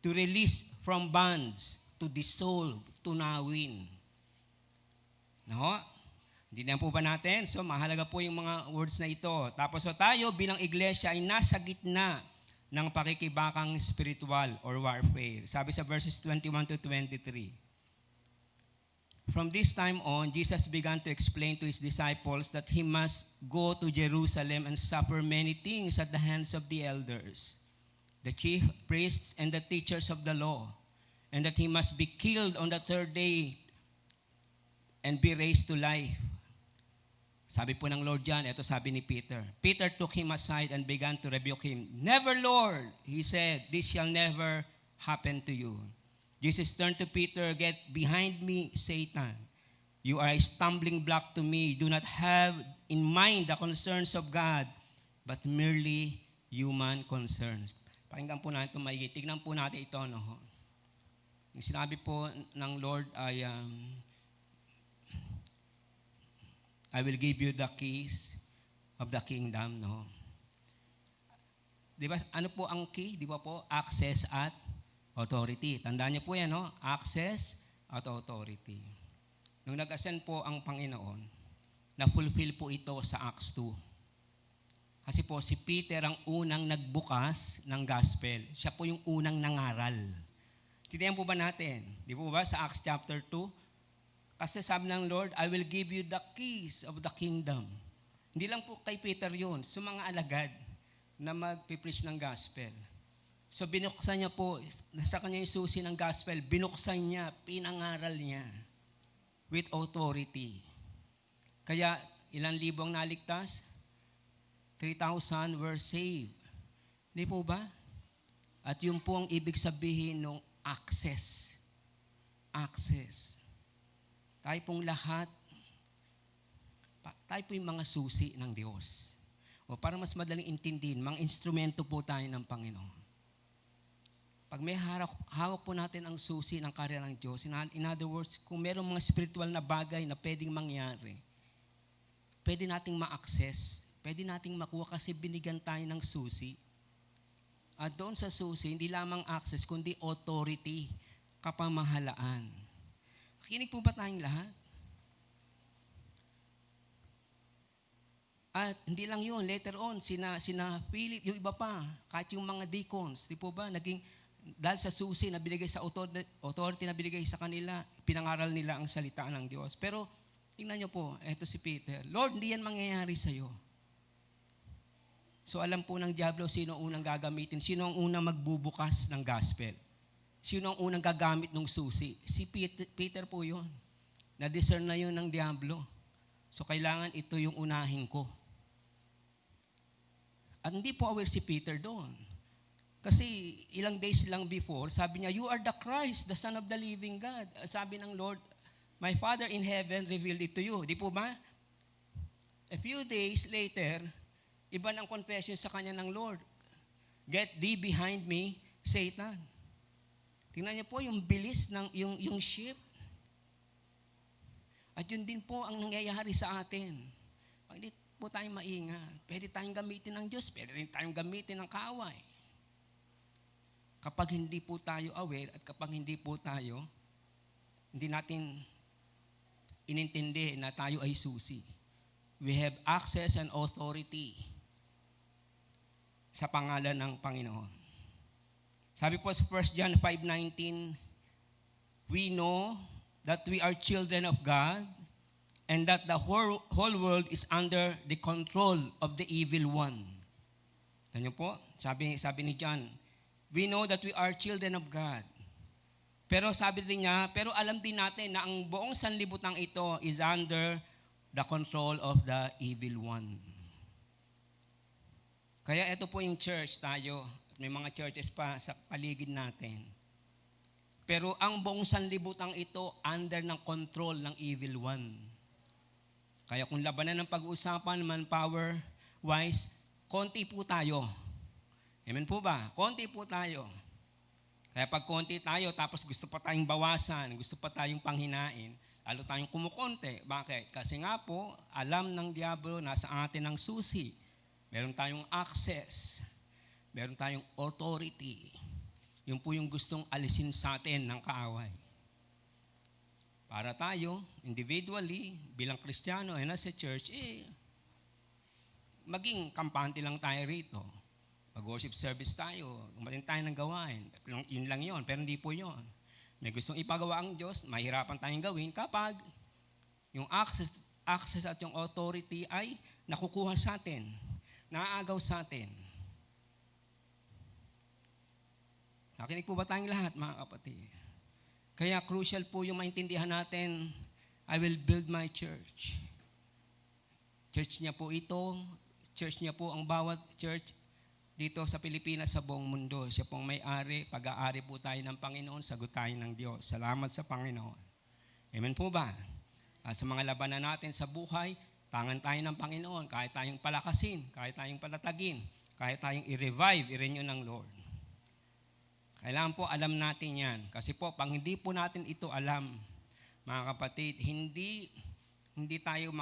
to release from bonds, to dissolve, tunawin. No? Hindi na po ba natin? So, mahalaga po yung mga words na ito. Tapos tayo bilang iglesia ay nasa gitna ng pakikibakang spiritual or warfare. Sabi sa verses 21 to 23. From this time on, Jesus began to explain to his disciples that he must go to Jerusalem and suffer many things at the hands of the elders, the chief priests, and the teachers of the law, and that he must be killed on the 3rd day and be raised to life. Sabi po ng Lord dyan, ito sabi ni Peter. Peter took him aside and began to rebuke him. Never, Lord, he said, this shall never happen to you. Jesus turned to Peter, get behind me, Satan. You are a stumbling block to me. Do not have in mind the concerns of God, but merely human concerns. Pakinggan po natin ito maigi. Tignan po natin ito. No? Yung sinabi po ng Lord ay, I will give you the keys of the kingdom, no? Di ba, ano po ang key? Di ba po? Access at authority. Tandaan niyo po yan, no? Access at authority. Nung nag-ascend po ang Panginoon, na-fulfill po ito sa Acts 2. Kasi po, si Peter ang unang nagbukas ng gospel. Siya po yung unang nangaral. Tiniyan po ba natin? Di po ba sa Acts chapter 2? Kasi sabi ng Lord, I will give you the keys of the kingdom. Hindi lang po kay Peter yun, sa mga alagad na magpipreach ng gospel. So binuksan niya po, nasa kanya yung susi ng gospel, binuksan niya, pinangaral niya with authority. Kaya ilang libong naligtas? 3,000 were saved. Hindi po ba? At yun po ang ibig sabihin ng access. Access. Tayo pong lahat, tayo po yung mga susi ng Diyos. O para mas madaling intindihin, mga instrumento po tayo ng Panginoon. Pag may hawak po natin ang susi ng karya ng Diyos, in other words, kung mayroong mga spiritual na bagay na pwedeng mangyari, pwede nating ma-access, pwede nating makuha kasi binigyan tayo ng susi. At doon sa susi, hindi lamang access, kundi authority, kapamahalaan. Kinig po ba tayong lahat? At hindi lang yun, later on, sina Philip, yung iba pa, kahit yung mga deacons, di po ba, naging, dahil sa susi na binigay sa authority na binigay sa kanila, pinangaral nila ang salita ng Diyos. Pero, tingnan nyo po, eto si Peter, Lord, hindi yan mangyayari sa'yo. So alam po ng Diablo sino ang unang gagamitin, sino ang unang magbubukas ng gospel. Sino ang unang gagamit ng susi? Si Peter po yun. Na-discern na yun ng Diablo. So kailangan ito yung unahin ko. At hindi po aware si Peter doon. Kasi ilang days lang before, sabi niya, you are the Christ, the Son of the living God. At sabi ng Lord, my Father in heaven revealed it to you. Di po ba? A few days later, iba ng confession sa kanya ng Lord. Get thee behind me, Satan. Tingnan niyo po yung bilis ng yung ship. At yun din po ang nangyayari sa atin. Pag hindi po tayong maingat, pwede tayong gamitin ng Diyos, pwede rin tayong gamitin ng kaaway. Kapag hindi po tayo aware at kapag hindi po tayo, hindi natin inintindi na tayo ay susi. We have access and authority sa pangalan ng Panginoon. Sabi po sa 1 John 5:19, we know that we are children of God and that the whole world is under the control of the evil one. Ano po? Sabi ni John, we know that we are children of God. Pero sabi din niya, pero alam din natin na ang buong sanlibutan ito is under the control of the evil one. Kaya ito po yung church tayo. May mga churches pa sa paligid natin. Pero ang buong sanlibutan ito under ng control ng evil one. Kaya kung labanan ng pag-uusapan, manpower-wise, konti po tayo. Amen po ba? Konti po tayo. Kaya pag konti tayo, tapos gusto pa tayong bawasan, gusto pa tayong panghinain, lalo tayong kumukonti. Bakit? Kasi nga po, alam ng Diablo, nasa atin ang susi. Meron tayong access. Meron tayong authority. Yun po yung gustong alisin sa atin ng kaaway. Para tayo, individually, bilang Kristiyano, sa church, maging kampante lang tayo rito. Mag-worship service tayo, umatin tayo ng gawain. Yun lang yun, pero hindi po yun. May gustong ipagawa ang Diyos, mahirapan tayong gawin kapag yung access at yung authority ay nakukuha sa atin, naaagaw sa atin. Nakinig po ba tayong lahat, mga kapatid? Kaya crucial po yung maintindihan natin, I will build my church. Church niya po ito, church niya po ang bawat church dito sa Pilipinas, sa buong mundo. Siya pong may-ari, pag-aari po tayo ng Panginoon, sagot tayo ng Diyos. Salamat sa Panginoon. Amen po ba? At sa mga labanan natin sa buhay, tangan tayo ng Panginoon, kahit tayong palakasin, kahit tayong palatagin, kahit tayong i-revive, i-renew ng Lord. Kailangan po alam natin yan. Kasi po, pag hindi po natin ito alam, mga kapatid, hindi hindi tayo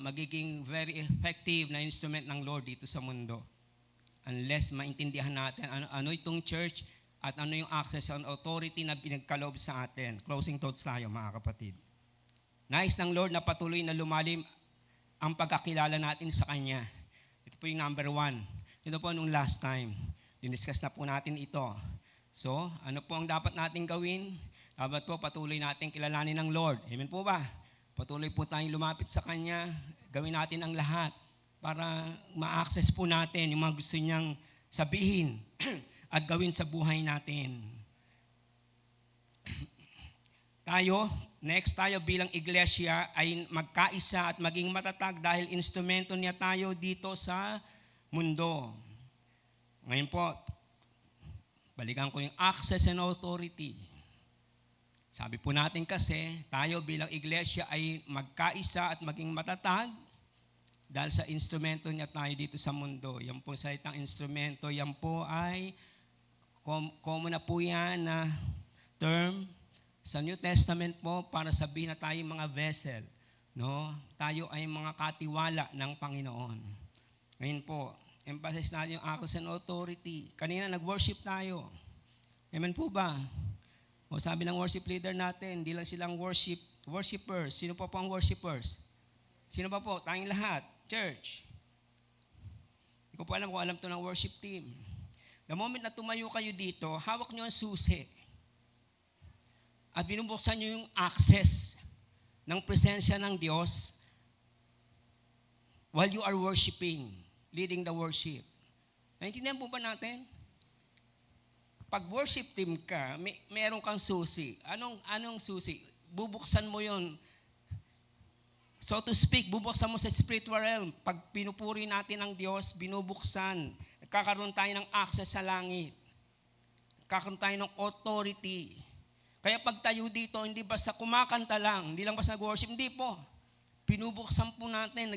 magiging very effective na instrument ng Lord dito sa mundo unless maintindihan natin ano itong church at ano yung access and authority na pinagkaloob sa atin. Closing thoughts tayo, mga kapatid. Nais ng Lord na patuloy na lumalim ang pagkakilala natin sa Kanya. Ito po yung number 1. Ito po nung last time. Diniscuss na po natin ito. So, ano po ang dapat natin gawin? Dapat po patuloy natin kilalanin ng Lord. Amen po ba? Patuloy po tayong lumapit sa Kanya. Gawin natin ang lahat para ma-access po natin yung mga gusto niyang sabihin at gawin sa buhay natin. Next tayo bilang iglesia ay magkaisa at maging matatag dahil instrumento niya tayo dito sa mundo. Ngayon po, balikan ko yung access and authority. Sabi po natin kasi, tayo bilang iglesia ay magkaisa at maging matatag dahil sa instrumento niya tayo dito sa mundo. Yan po sa itang instrumento, yan po ay common na po yan na term sa New Testament po para sabihin na tayo mga vessel. No? Tayo ay mga katiwala ng Panginoon. Ngayon po, emphasis natin yung access and authority. Kanina nag-worship tayo. Amen po ba? O sabi ng worship leader natin, hindi lang silang worshipers. Sino pa po ang worshipers? Sino pa po? Tayong lahat. Church. Hindi ko po alam kung alam to ng worship team. The moment na tumayo kayo dito, hawak nyo ang susi. At binubuksan nyo yung access ng presensya ng Diyos while you are worshiping, leading the worship. Naintindihan po ba natin? Pag worship team ka, meron kang susi. Anong susi? Bubuksan mo yon. So to speak, bubuksan mo sa spiritual realm. Pag pinupuri natin ang Diyos, binubuksan. Nagkakaroon tayo ng access sa langit. Nagkakaroon tayo ng authority. Kaya pag tayo dito, hindi basta kumakanta lang, hindi lang basta nag-worship, hindi po. Binubuksan po natin.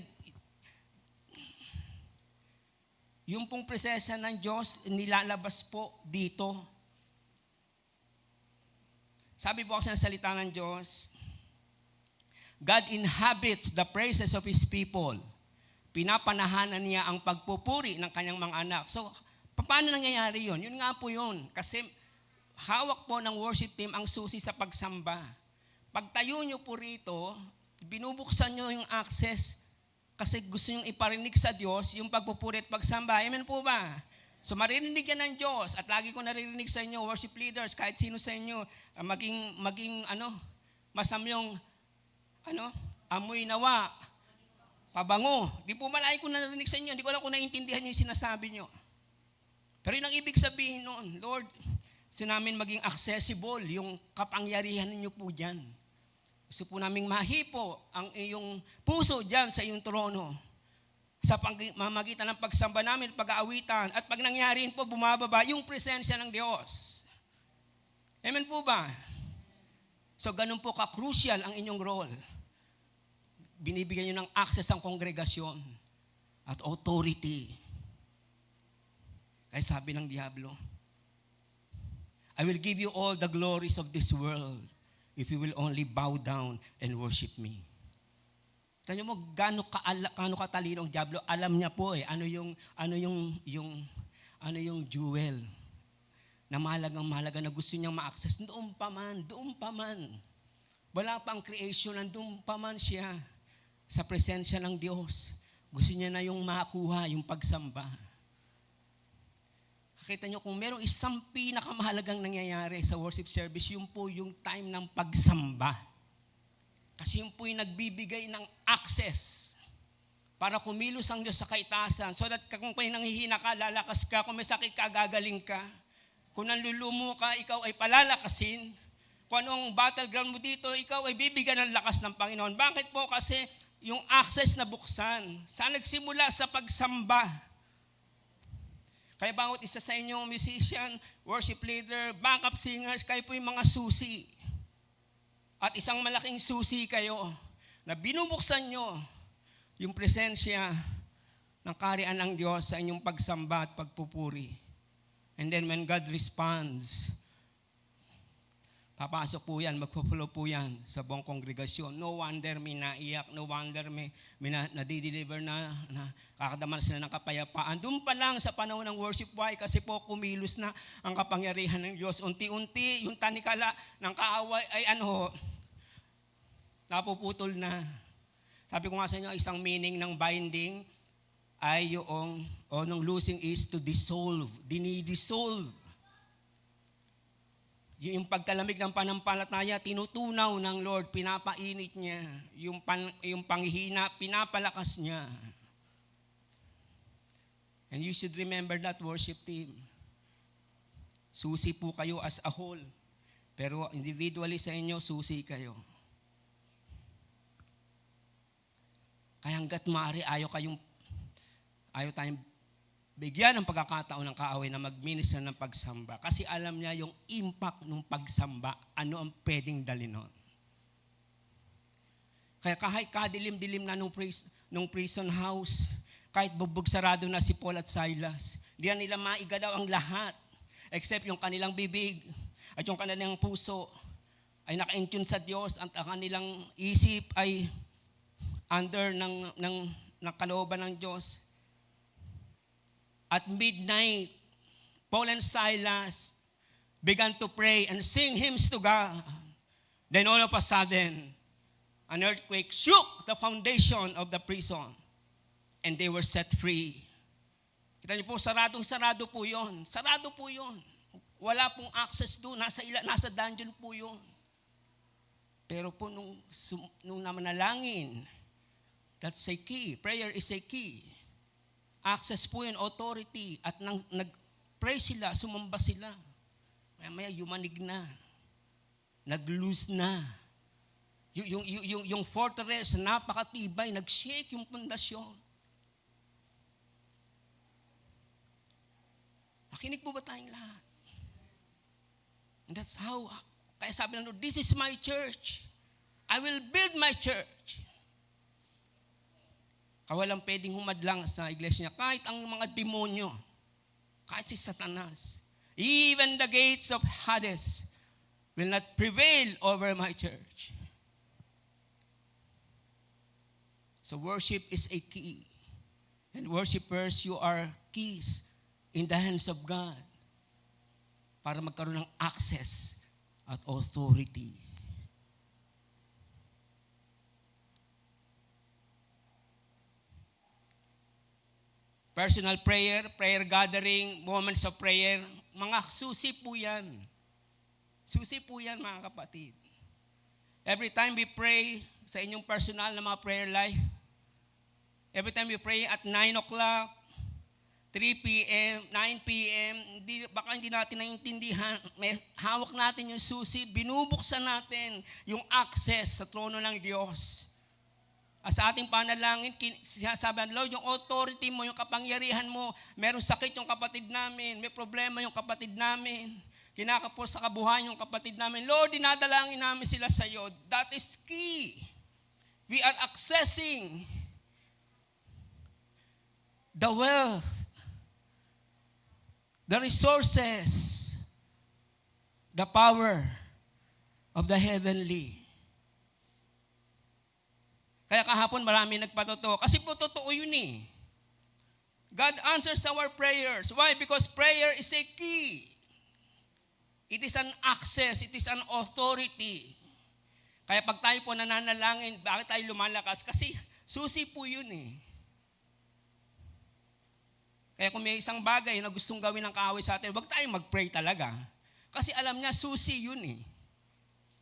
Yung pong presensya ng Diyos, nilalabas po dito. Sabi po kasi ng salita ng Diyos, God inhabits the praises of His people. Pinapanahanan niya ang pagpupuri ng kanyang mga anak. So, paano nangyayari yun? Yun nga po yun. Kasi hawak po ng worship team ang susi sa pagsamba. Pagtayo nyo po rito, binubuksan nyo yung access kasi gusto nyo iparinig sa Diyos yung pagpupuri at pagsamba. Amen po ba? So maririnig yan ng Diyos at lagi ko naririnig sa inyo, worship leaders, kahit sino sa inyo, maging masamyong amoy nawa, pabango. Di po malay ko narinig sa inyo, hindi ko alam kung naiintindihan nyo yung sinasabi nyo. Pero yun ang ibig sabihin noon, Lord, gusto namin maging accessible yung kapangyarihan ninyo po dyan. Gusto po namin mahipo ang iyong puso dyan sa iyong trono. Sa pamamagitan ng pagsamba namin, pag-aawitan, at pag nangyari po, bumababa yung presensya ng Diyos. Amen po ba? So ganun po ka-crucial ang inyong role. Binibigyan nyo ng access ang kongregasyon at authority. Kaya sabi ng Diablo, I will give you all the glories of this world if you will only bow down and worship me. Tanyo mo, gaano katalino ang Diablo? Alam niya po ano yung jewel na mahalaga na gusto niyang ma-access. Doon pa man. Wala pa ang creation, nandun pa man siya sa presensya ng Diyos. Gusto niya na yung makuha, yung pagsamba. Kita niyo, kung merong isang pinakamahalagang nangyayari sa worship service, yun po yung time ng pagsamba. Kasi yun po yung nagbibigay ng access para kumilos ang Diyos sa kaitasan. So that kung kayo nanghihina ka, lalakas ka. Kung may sakit ka, gagaling ka. Kung nanlulumo ka, ikaw ay palalakasin. Kung anong battleground mo dito, ikaw ay bibigyan ng lakas ng Panginoon. Bakit po? Kasi yung access na buksan. Saan nagsimula? Sa pagsamba. Kaya bawat isa sa inyo, musician, worship leader, backup singers, kayo po yung mga susi. At isang malaking susi kayo na binubuksan nyo yung presensya ng kaharian ng Diyos sa inyong pagsamba at pagpupuri. And then when God responds, Papasok po yan, magpupulo po yan sa buong kongregasyon. No wonder may naiyak, no wonder may nadideliver na kakadaman sila ng kapayapaan. Doon pa lang sa panahon ng worship. Why? Kasi po kumilos na ang kapangyarihan ng Diyos. Unti-unti, yung tanikala ng kaaway ay napuputol na. Sabi ko nga sa inyo, isang meaning ng binding ay ng losing is to dissolve. Dinidissolve. Yung pagkalamig ng panampalataya, tinutunaw ng Lord, pinapainit niya. Yung panghihina, pinapalakas niya. And you should remember that, worship team. Susi po kayo as a whole. Pero individually sa inyo, susi kayo. Kaya hanggat maaari, ayaw tayong bigyan ng pagkakataon ng kaaway na mag-minister ng pagsamba. Kasi alam niya yung impact ng pagsamba, ano ang pwedeng dalhin nun. Kaya kahit kadilim-dilim na nung prison house, kahit bugbog sarado na si Paul at Silas, di na nila maigalaw ang lahat, except yung kanilang bibig at yung kanilang puso ay naka-intune sa Diyos at ang kanilang isip ay under ng kalooban ng Diyos. At midnight, Paul and Silas began to pray and sing hymns to God. Then all of a sudden, an earthquake shook the foundation of the prison and they were set free. Kita niyo po, sarado po yun. Sarado po yun. Wala pong access doon. Nasa dungeon po yun. Pero po nung namanalangin, that's a key. Prayer is a key. Access po yun, authority. At nag-pray sila, sumamba sila. Maya yumanig na. Nag-loose na. Yung fortress, napakatibay, nag-shake yung pundasyon. Nakinig po ba tayong lahat? And that's how, kaya sabi ng Lord, this is my church. I will build my church. Walang pwedeng humadlang sa iglesia niya. Kahit ang mga demonyo, kahit si Satanas, even the gates of Hades will not prevail over my church. So worship is a key. And worshipers, you are keys in the hands of God para magkaroon ng access at authority. Personal prayer, prayer gathering, moments of prayer, mga susi po yan. Susi po yan, mga kapatid. Every time we pray sa inyong personal na mga prayer life, every time we pray at 9 o'clock, 3 p.m., 9 p.m., baka hindi natin naiintindihan, may hawak natin yung susi, binubuksan natin yung access sa trono ng Diyos. At sa ating panalangin, sinasabi ng Lord, yung authority mo, yung kapangyarihan mo, merong sakit yung kapatid namin, may problema yung kapatid namin, kinakapos sa kabuhayan yung kapatid namin. Lord, dinadalangin namin sila sa iyo. That is key. We are accessing the wealth, the resources, the power of the heavenly. Kaya kahapon marami nagpatotoo. Kasi po totoo yun eh. God answers our prayers. Why? Because prayer is a key. It is an access. It is an authority. Kaya pag tayo po nananalangin, bakit tayo lumalakas? Kasi susi po yun eh. Kaya kung may isang bagay na gustong gawin ng kaaway sa atin, huwag tayong mag-pray talaga. Kasi alam niya, susi yun eh.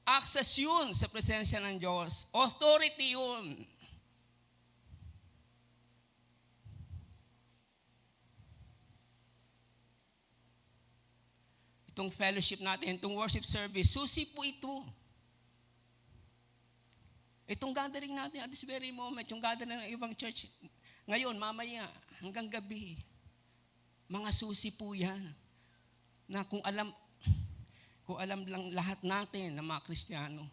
Access yun sa presensya ng Diyos. Authority yun. Itong fellowship natin, itong worship service, susi po ito. Itong gathering natin at this very moment, yung gathering ng ibang church, ngayon, mamaya, hanggang gabi, mga susi po yan. Na kung alam lang lahat natin na mga Kristiyano,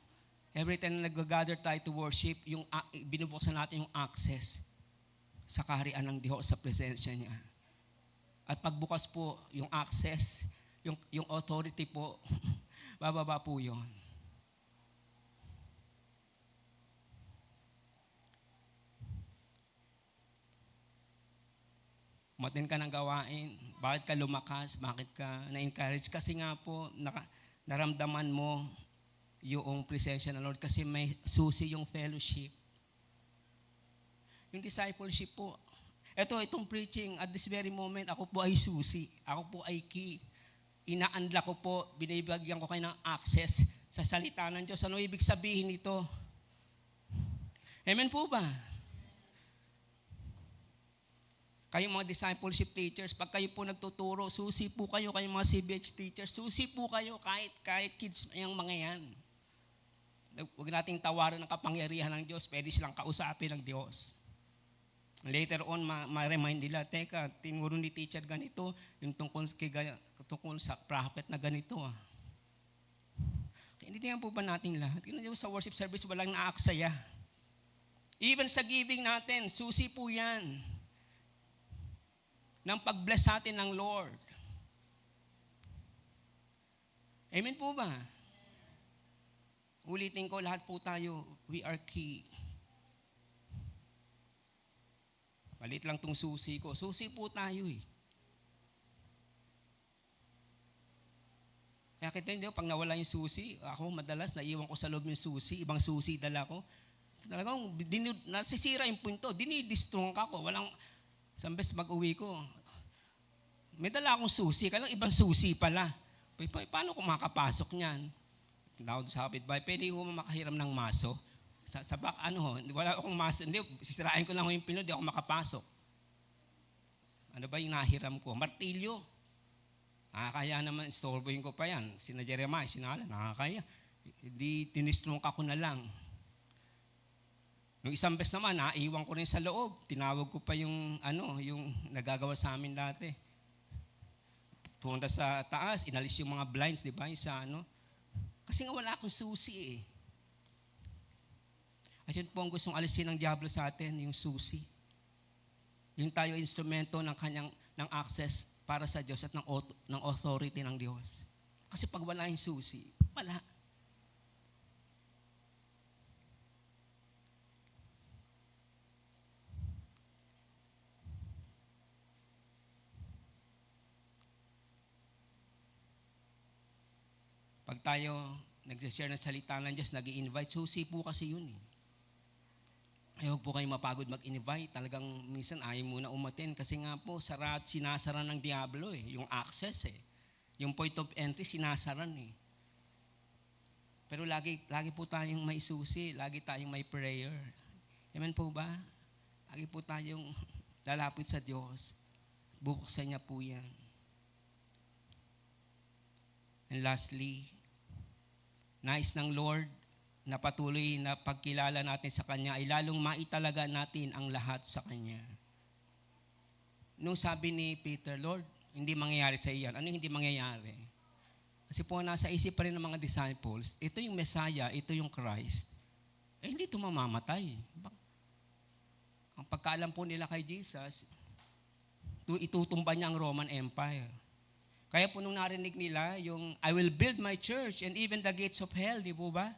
every time na nag-gather tayo to worship, yung binubuksan natin yung access sa kaharian ng Diyos, sa presensya niya. At pagbukas po yung access, yung authority po, bababa po yun. Umatin ka ng gawain. Bakit ka lumakas? Bakit ka na-encourage? Kasi nga po, naramdaman mo yung presensya ng Lord kasi may susi yung fellowship. Yung discipleship po. Itong preaching, at this very moment, ako po ay susi. Ako po ay key. Inaanla ko po, binibigyan ko kayo ng access sa salita ng Diyos. Ano ibig sabihin nito? Amen po ba? Kayong mga discipleship teachers, pag kayo po nagtuturo, susi po kayo, kayong mga CBH teachers, susi po kayo kahit kids yung mga yan. Huwag nating tawaran ng kapangyarihan ng Diyos, pwede silang kausapin ng Diyos. Later on, ma-remind nila, teka, tinuro ni teacher ganito, yung tungkol sa prophet na ganito. Kaya hindi po ba natin lahat? Kaya sa worship service, walang naaksaya. Even sa giving natin, susi po yan ng pag-bless sa atin ng Lord. Amen po ba? Ulitin ko, lahat po tayo, we are key. Malit lang tong susi ko. Susi po tayo eh. Kaya kita nyo, pag nawala yung susi, ako madalas naiwan ko sa loob yung susi, ibang susi dala ko. Talagang nasisira yung punto, dinidistrong ka ko. Walang, sambes mag-uwi ko, may dala akong susi, kailang ibang susi pala. Paano ko makapasok niyan? Tawag sa kapitbahay, pwede ko makahiram ng maso. Wala akong maso, hindi, sisirain ko lang yung pino, di ako makapasok. Ano ba yung nahiram ko? Martilyo. Nakakaya naman, istorbohin ko pa yan. Sina Jeremiah, sinala, nakakaya. Di tinistrong ka ko na lang. Nung isang beses naman, naiwan ko rin sa loob. Tinawag ko pa yung nagagawa sa amin dati. Pumunta sa taas, inalis yung mga blinds, di ba? Kasi nga wala akong susi eh. At yun po ang gustong alisin ng Diablo sa atin, yung susi. Yung tayo instrumento ng access para sa Diyos at ng authority ng Diyos. Kasi pag wala yung susi, wala. Pag tayo nag-share ng salita ng Diyos, nag-i-invite, susi po kasi yun eh. Ayaw po kayo mapagod mag-invite. Talagang minsan ayaw muna umatin kasi nga po, sinasara ng Diablo eh, yung access eh. Yung point of entry, sinasaran eh. Pero lagi po tayong may susi, lagi tayong may prayer. Amen po ba? Lagi po tayong lalapit sa Diyos. Bubuksan niya po yan. And lastly, nais ng Lord na patuloy na pagkilala natin sa Kanya ay lalong maitalaga natin ang lahat sa Kanya. Nung sabi ni Peter, Lord, hindi mangyayari sa iyan. Ano yung hindi mangyayari? Kasi po nasa isip pa rin ng mga disciples, ito yung Messiah, ito yung Christ. Hindi ito mamamatay. Ang pagkaalam po nila kay Jesus, itutumba niya ang Roman Empire. Kaya po nung narinig nila yung, I will build my church and even the gates of hell, di po ba?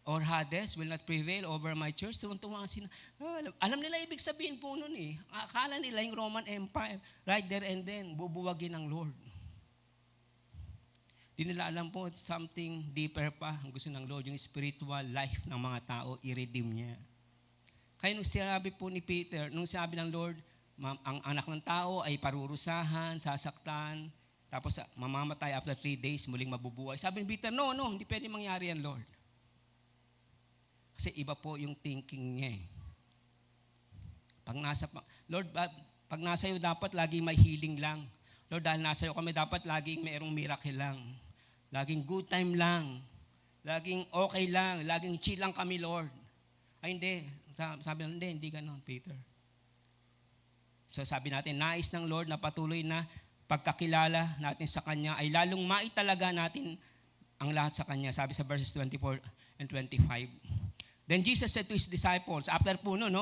Or Hades will not prevail over my church. Tuwang-tuwa alam nila ibig sabihin po nun eh. Akala nila yung Roman Empire, right there and then, bubuwagin ng Lord. Di nila alam po, something deeper pa ang gusto ng Lord, yung spiritual life ng mga tao, i-redeem niya. Kaya nung sinabi po ni Peter, nung sabi ng Lord, ang anak ng tao ay parurusahan, sasaktan, tapos mamamatay after 3 days, muling mabubuhay. Sabi ni Peter, no, hindi pwede mangyari yan, Lord. Kasi iba po yung thinking niya eh. Lord, pag nasa iyo dapat laging may healing lang. Lord, dahil nasa iyo kami, dapat laging mayroong miracle lang. Laging good time lang. Laging okay lang. Laging chill lang kami, Lord. Ay, hindi. Sabi natin, hindi ganon, Peter. So sabi natin, nais ng Lord na patuloy na pagkakilala natin sa Kanya ay lalong maitalaga natin ang lahat sa Kanya. Sabi sa verses 24 and 25. Then Jesus said to His disciples, after po nung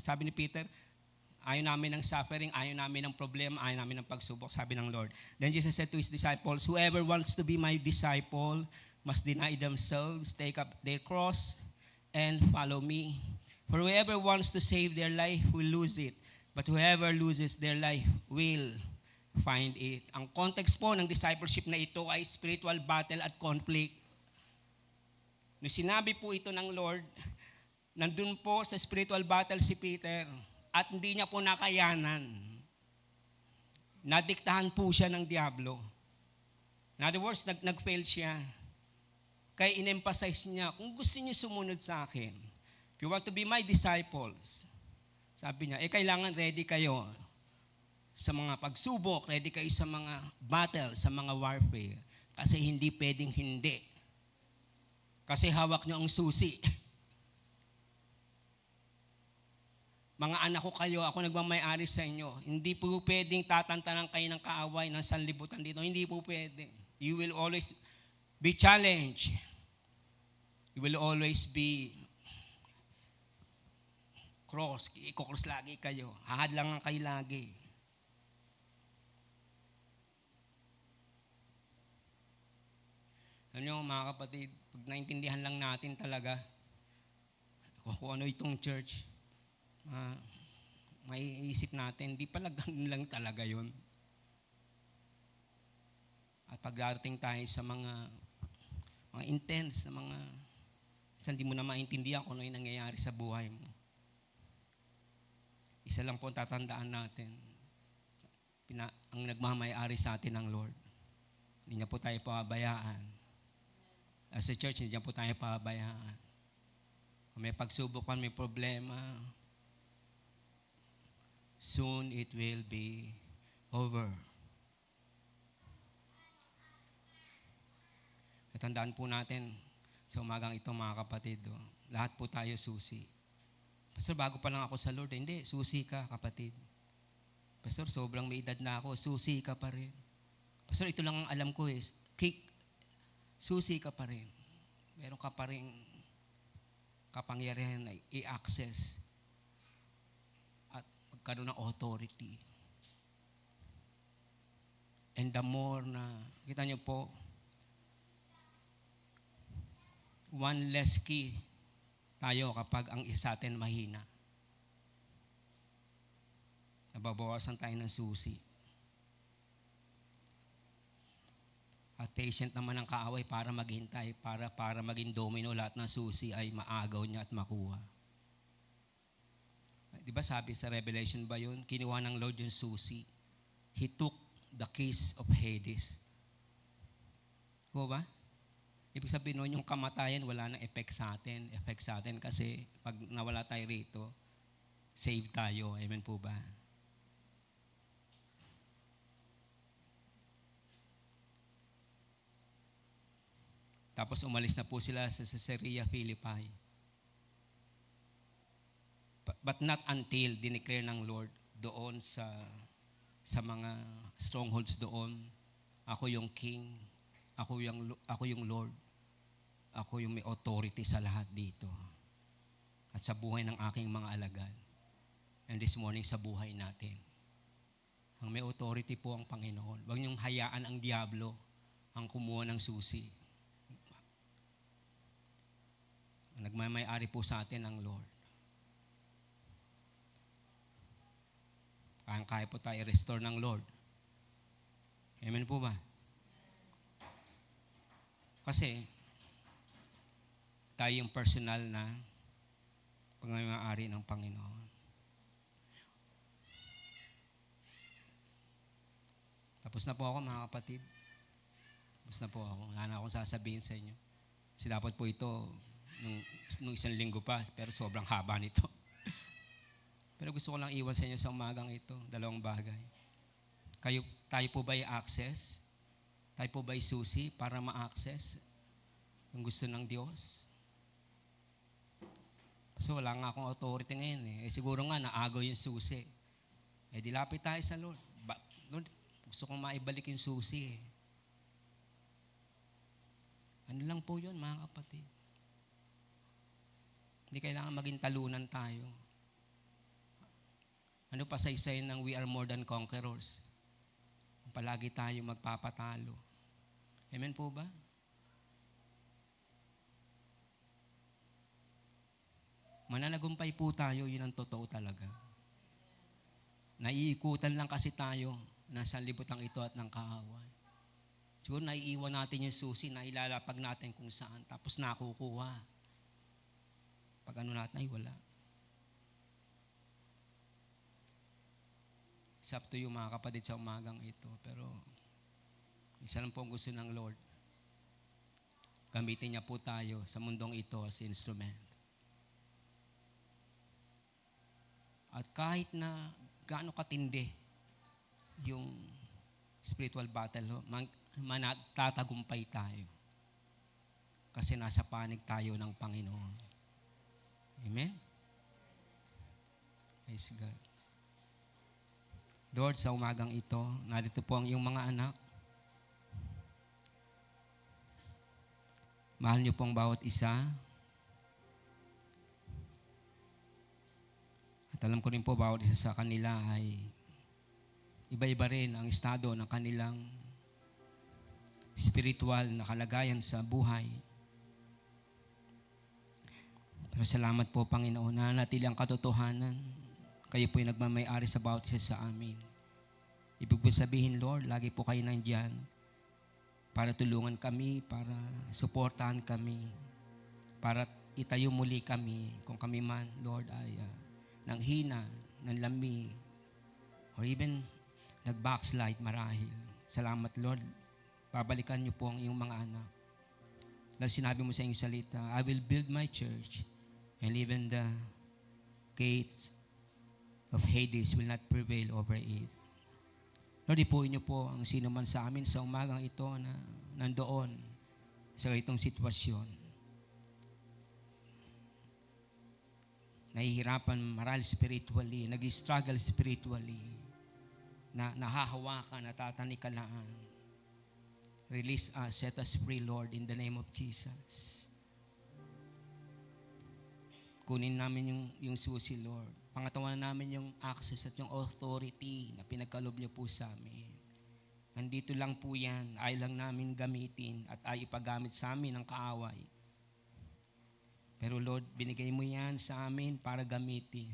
sabi ni Peter, Ayaw namin ng suffering, ayaw namin ng problema, ayaw namin ng pagsubok, sabi ng Lord. Then Jesus said to His disciples, whoever wants to be my disciple must deny themselves, take up their cross, and follow me. For whoever wants to save their life will lose it, but whoever loses their life will find it. Ang context po ng discipleship na ito ay spiritual battle at conflict. Nung sinabi po ito ng Lord, nandun po sa spiritual battle si Peter at hindi niya po nakayanan. Nadiktahan po siya ng Diablo. In other words, nag-fail siya. Kaya in-emphasize niya, kung gusto niyo sumunod sa akin, if you want to be my disciples, sabi niya, kailangan ready kayo sa mga pagsubok, ready kayo sa mga battle, sa mga warfare. Kasi hindi pwedeng hindi. Kasi hawak niyo ang susi. Mga anak ko kayo, ako nagmamayari sa inyo. Hindi po pwedeng tatantanan kayo ng kaaway ng sanlibutan dito. Hindi po pwede. You will always be challenged. You will always be i-cross lagi kayo. Hahadlangan kayo lagi. Alam niyo mga kapatid, pag naintindihan lang natin talaga kung ano itong church, may isip natin, di pala ganun lang talaga yun. At pagdating tayo sa mga intense, na mga hindi mo na maintindihan kung ano yung nangyayari sa buhay mo. Isa lang po tatandaan natin, ang nagmamayari sa atin ng Lord. Hindi niya po tayo pababayaan. As a church, hindi niya po tayo pababayaan. Kung may pagsubok man, may problema, soon it will be over. Natandaan po natin sa umagang ito mga kapatid, lahat po tayo susi. Pastor, bago pa lang ako sa Lord, hindi, susi ka kapatid. Pastor, sobrang may edad na ako, susi ka pa rin. Pastor, ito lang ang alam ko susi ka pa rin. Meron ka pa rin kapangyarihan na i-access at magkaroon ng authority. And the more na, kita niyo po, one less key tayo kapag ang isa sa atin mahina. Nababawasan tayo ng susi. At patient naman ang kaaway para maghintay, para maging domino, lahat ng susi ay maagaw niya at makuha. Di ba sabi sa Revelation ba yun? Kinuha ng Lord yung susi. He took the keys of Hades. O ba? Ibig sabihin nun, yung kamatayan, wala nang effect sa atin kasi pag nawala tayo rito, save tayo. Amen po ba? Tapos umalis na po sila sa Caesarea Philippi. But not until dineclare ng Lord doon sa mga strongholds doon, ako yung king, ako yung Lord, ako yung may authority sa lahat dito. At sa buhay ng aking mga alagad. And this morning sa buhay natin. Ang may authority po ang Panginoon. Huwag niyong hayaan ang diablo ang kumuha ng susi. Nagmamay-ari po sa atin ang Lord. Kaya po tayo restore ng Lord. Amen po ba? Kasi tayo yung personal na pagmamay-ari ng Panginoon. Tapos na po ako mga kapatid. Tapos na po ako. Wala na akong sasabihin sa inyo. Kasi dapat po ito nung isang linggo pa, pero sobrang haba nito. Pero gusto ko lang iwan sa inyo sa umagang ito, dalawang bagay. Tayo po ba i-access? Tayo po ba susi para ma-access yung gusto ng Diyos? Kasi wala nga akong authority ngayon . Siguro nga, naagaw yung susi. Dilapit tayo sa Lord. Lord, gusto kong maibalik yung susi . Ano lang po yun, mga kapatid? Hindi kailangan maging talunan tayo. Ano pa sa ng we are more than conquerors? Palagi tayo magpapatalo. Amen po ba? Mananagumpay po tayo, yun ang totoo talaga. Naiikutan lang kasi tayo nasa libutan ito at ng kaaway. Siguro naiiwan natin yung susi, nailalapag natin kung saan, tapos nakukuha. Pag ano natin ay wala. It's up to you mga kapatid sa umagang ito. Pero isa lang po ang gusto ng Lord. Gamitin niya po tayo sa mundong ito as instrument. At kahit na gaano katindi yung spiritual battle, managtatagumpay tayo. Kasi nasa panig tayo ng Panginoon. Amen? Praise God. Lord, sa umagang ito, narito po ang iyong mga anak. Mahal niyo pong bawat isa. At alam ko rin po, bawat isa sa kanila ay iba-iba rin ang estado ng kanilang spiritual na kalagayan sa buhay. Pero salamat po, Panginoon, na natili ang katotohanan. Kayo po'y nagmamay-ari sa bawat isa sa amin. Ibig po sabihin, Lord, lagi po kayo nandyan para tulungan kami, para suportahan kami, para itayo muli kami kung kami man, Lord, ay nanghina, nanlami, or even nag-backslide marahil. Salamat, Lord. Babalikan niyo po ang iyong mga anak. Dahil sinabi mo sa iyong salita, I will build my church and even the gates of Hades will not prevail over it. Lord, ipuin niyo po ang sino man sa amin sa umagang ito na nandoon sa itong sitwasyon. Nahihirapan marahil spiritually, nag-struggle spiritually, na nahahawakan, natatanikalaan. Release us, set us free, Lord, in the name of Jesus. Kunin namin yung susi, Lord. Pangatawanan namin yung access at yung authority na pinagkalob niyo po sa amin. Nandito lang po yan, ay lang namin gamitin at ay ipagamit sa amin ng kaaway. Pero Lord, binigay mo yan sa amin para gamitin.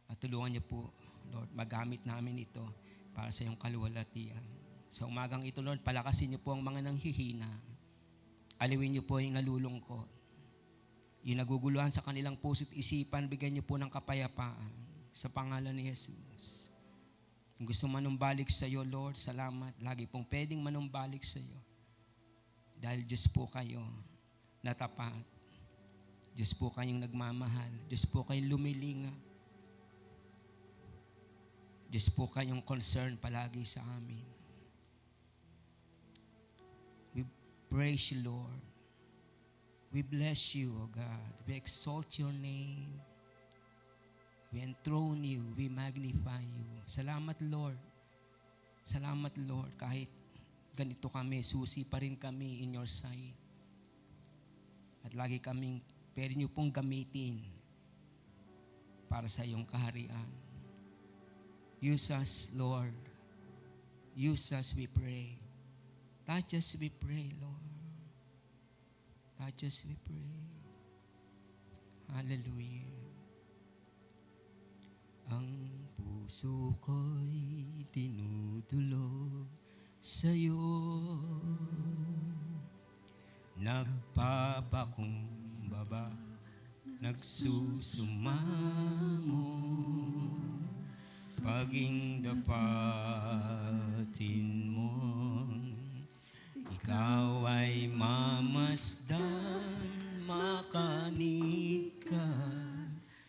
At tulungan niyo po, Lord, magamit namin ito para sa iyong kaluwalhatian. Sa umagang ito, Lord, palakasin niyo po ang mga nanghihina. Aliwin niyo po yung nalulungkot. Yung naguguluhan sa kanilang puso't isipan, bigyan niyo po ng kapayapaan sa pangalan ni Jesus. Kung gusto manumbalik sa iyo, Lord, salamat. Lagi pong pwedeng manumbalik sa iyo. Dahil Diyos po kayo na tapat. Diyos po kayong nagmamahal. Diyos po kayong lumilinga. Diyos po kayong concern palagi sa amin. We praise you, Lord. We bless you, O God. We exalt your name. We enthrone you. We magnify you. Salamat, Lord. Salamat, Lord. Kahit ganito kami, susi pa rin kami in your sight. At lagi kaming pwede niyo pong gamitin para sa iyong kaharian. Use us, Lord. Use us, we pray. Touch us, we pray, Lord. Touch us, we pray. Hallelujah. Ang puso ko'y dinudulog sa'yo. Nagpapakumbaba, nagsusumamo, paging dapatin mo. Ikaw ay mamasdan, makanikan,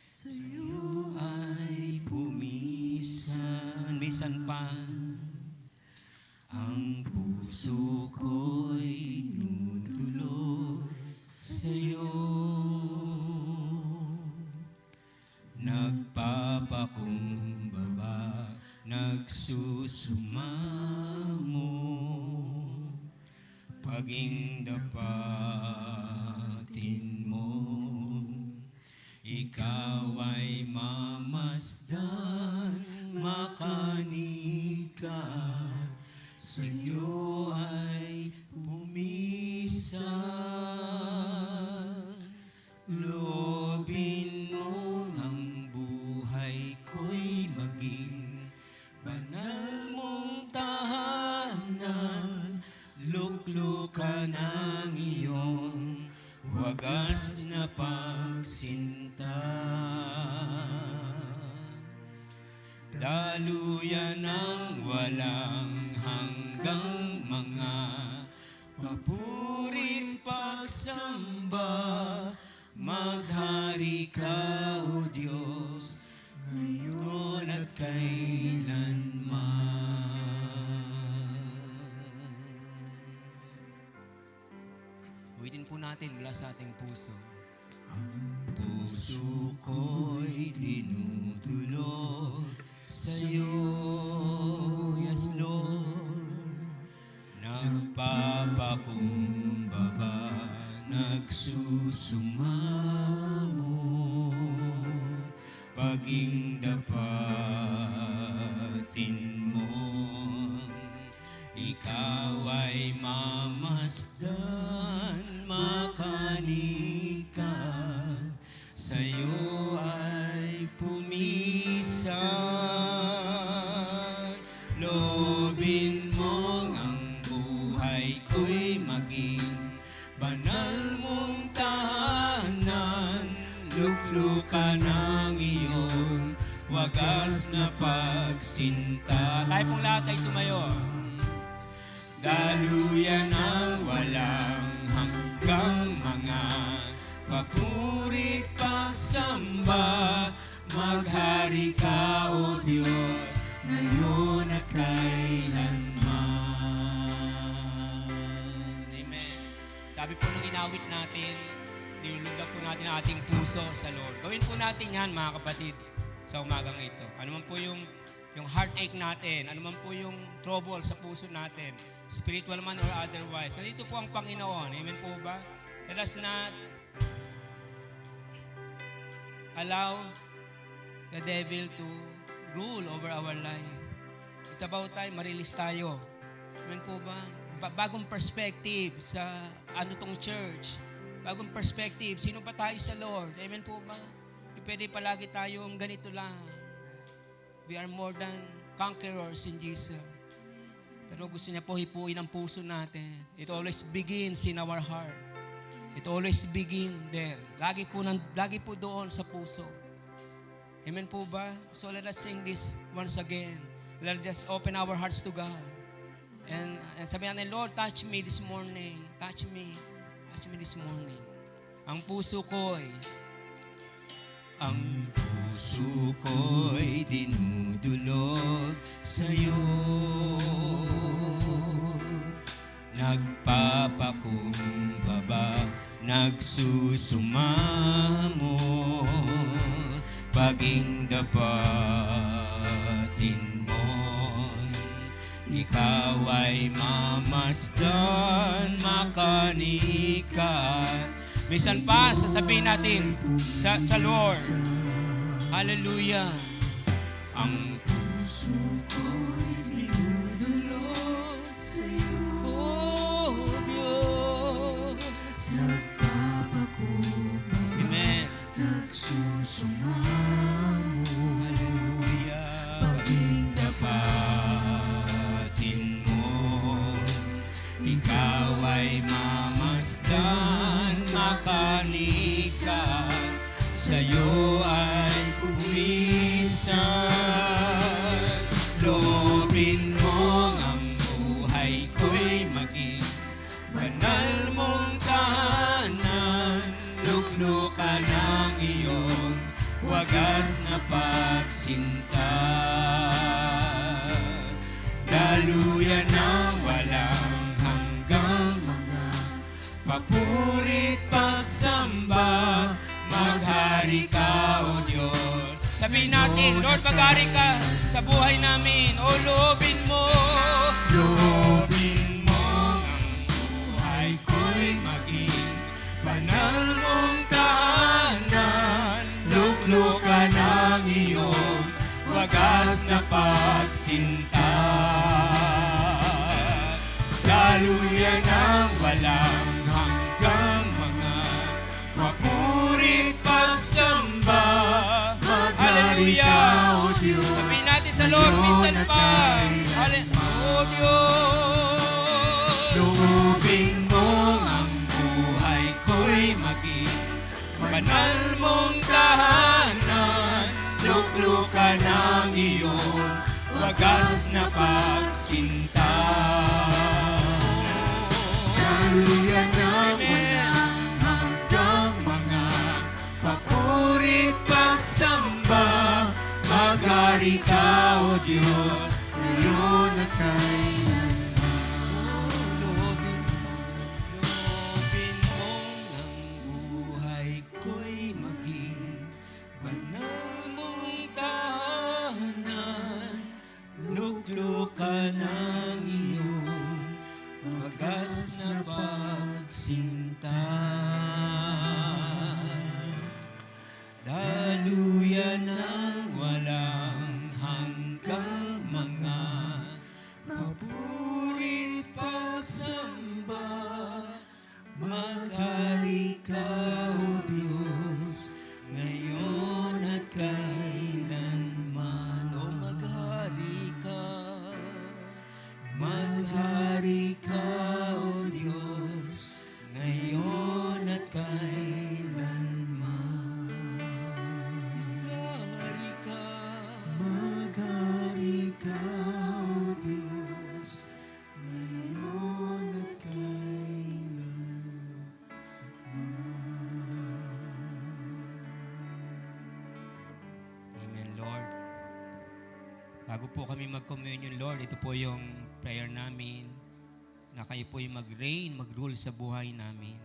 sa'yo ay pumisan. Misan pa, ang puso ko'y nudulog sa'yo. Nagpapakumbaba, nagsusumamo, paging dapatin mo. Ikaw ay mamasdan, sa'yo ay pumisan. Loobin mo ang buhay ko'y maging banal mong tahanan. Luklukan ang iyong wagas na pagsinta. Daluyan ng walang hanggang mga papuri pagsamba. Maghari ka, O Diyos, ngayon at kailanman. Uwitin po natin mula sa ating puso. Puso ko'y dinudulog sa'yo, yes Lord. Nagpapakumbaba, nagsusumamo, paging dapatin mo. Ikaw ay mamasdan, makanika, sa'yo ay pumisan. Loobin mo ang buhay ko'y maging banal mong tahanan. Luklukan ang iyong wagas na pagsinta. Tayo pong lahat ay tumayo. Daluyan ang walang hanggang mga papuri pagsamba. Maghari ka, O Diyos, ngayon at kailanman. Amen. Sabi po nung inawit natin, nilulugdan po natin ang ating puso sa Lord. Gawin po natin yan, mga kapatid, sa umagang ito. Ano man po yung heartache natin, ano man po yung trouble sa puso natin, spiritual man or otherwise, nandito po ang Panginoon. Amen po ba? Let us not allow the devil to rule over our life. It's about time marilis tayo. Amen po ba? Bagong perspective sa ano tong church. Bagong perspective. Sino pa tayo sa Lord? Amen po ba? Hindi pwede palagi tayong ganito lang. We are more than conquerors in Jesus. Pero gusto niya po hipuin ang puso natin. It always begins in our heart. It always begins there. Lagi po doon sa puso. Amen po ba? So let us sing this once again. Let us just open our hearts to God. And sabi natin, Lord, touch me this morning. Touch me. Touch me this morning. Ang puso ko'y dinudulog sa'yo. Nagpapakumbaba, nagsusumamo, paging dapatin mo. Ikaw ay mamasdan, makanikat. Minsan pa, sasabihin natin sa Lord, hallelujah. Ang puso ko'y dinudulog sa'yo, O Diyos. Nagpapakumbaba, amen, nagsusumamo, hallelujah, paging dapatin mo. Ikaw ay mamasdan, makanikat, sa'yo ay pumisan. Loobin mo ang buhay ko'y maging banal mong tahanan. Luklukan ang iyong wagas na pagsinta. Daluyan ng walang hanggang mga papurit pagsamba. Maghari ka, O Diyos. Sabihin natin, Lord, maghari ka sa buhay namin. O loobin mo. Loobin mo ang buhay ko'y maging banal mong tahanan. Luklukan ang iyong wagas na pagsinta. Daluyan ng walang hanggang mga mapurit pagsamba. Hallelujah! O Diyos, Sabihin natin sa Lord, minsan pa. O Diyos, loobin mo ang buhay ko'y maging banal mong tahanan. Luklukan ng iyong wagas na pagsinta. daluyan ng Amen. hanggang mga papurit pagsamba. Maghari ka, O Diyos, ngayon at kailanman. Loobin mong ang buhay ko'y maging banal mong tahanan. Luklukan ng iyong wagas na pagsinta. Daluyan ng walang hanggang mga papurit pagsamba. Maghari ka, O Diyos, ngayon at kailanman. O maghari ka, maghari ka, O Diyos, ngayon at kailanman. Maghari ka, Maghari ka, O Diyos, ngayon at kailanman. Amen, Lord. Bago po kami mag-communion, Lord, ito po yung prayer namin na kayo po yung mag-reign, mag-rule sa buhay namin.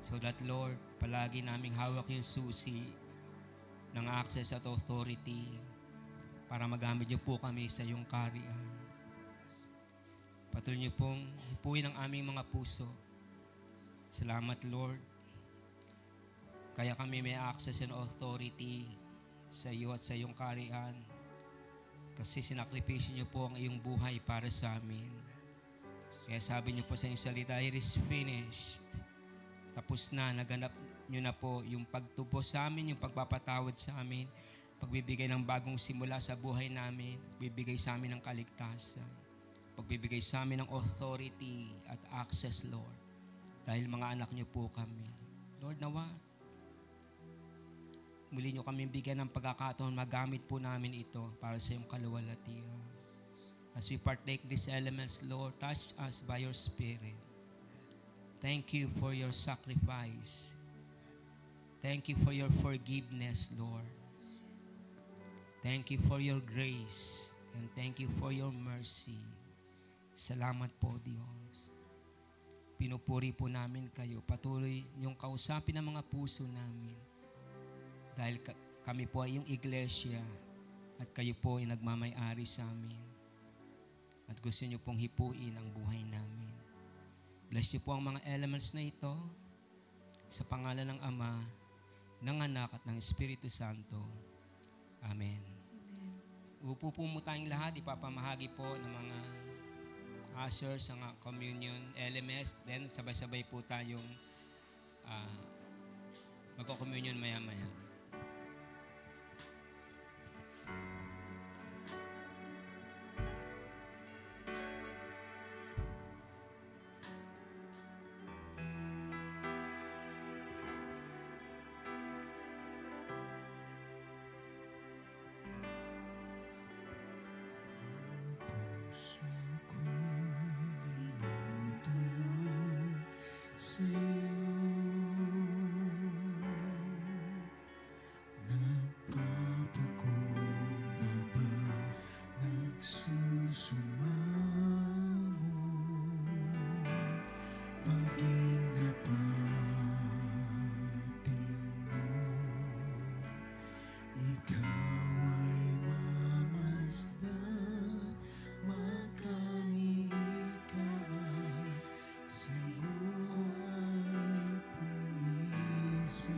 So that, Lord, palagi naming hawak yung susi ng access at authority para magamit niyo po kami sa iyong kaharian. Patuloy niyo pong hipuin ang aming mga puso. Salamat, Lord. Kaya kami may access and authority sa iyo at sa iyong kaharian. Kasi sinakripisyo niyo po ang iyong buhay para sa amin. Kaya sabi niyo po sa inyong salita, it is finished. Tapos na, naganap niyo na po yung pagtubos sa amin, yung pagpapatawad sa amin, pagbibigay ng bagong simula sa buhay namin, pagbibigay sa amin ng kaligtasan, pagbibigay sa amin ng authority at access, Lord. Dahil mga anak niyo po kami. Lord, nawa, muli niyo kami bigyan ng pagkakataon, magamit po namin ito para sa iyong kaluwalhatian. As we partake these elements, Lord, touch us by your Spirit. Thank you for your sacrifice. Thank you for your forgiveness, Lord. Thank you for your grace. And thank you for your mercy. Salamat po, Diyos. Pinupuri po namin kayo. Patuloy niyong kausapin ang mga puso namin. Dahil kami po ay yung iglesia at kayo po ay nagmamay-ari sa amin. At gusto niyo pong hipuin ang buhay namin. Bless niyo po ang mga elements na ito sa pangalan ng Ama, ng Anak at ng Espiritu Santo. Amen. Upo po mo tayong lahat. Ipapamahagi po ng mga ushers ang communion elements. Then sabay-sabay po tayong magko-communion maya-maya. Puso ko'y lumutulog sa'yo. Nagpapakumbaba, nagsusumamo. Paging napatin mo, ikaw ay mamasdan, makaniik ka at sa'yo ay pumisan.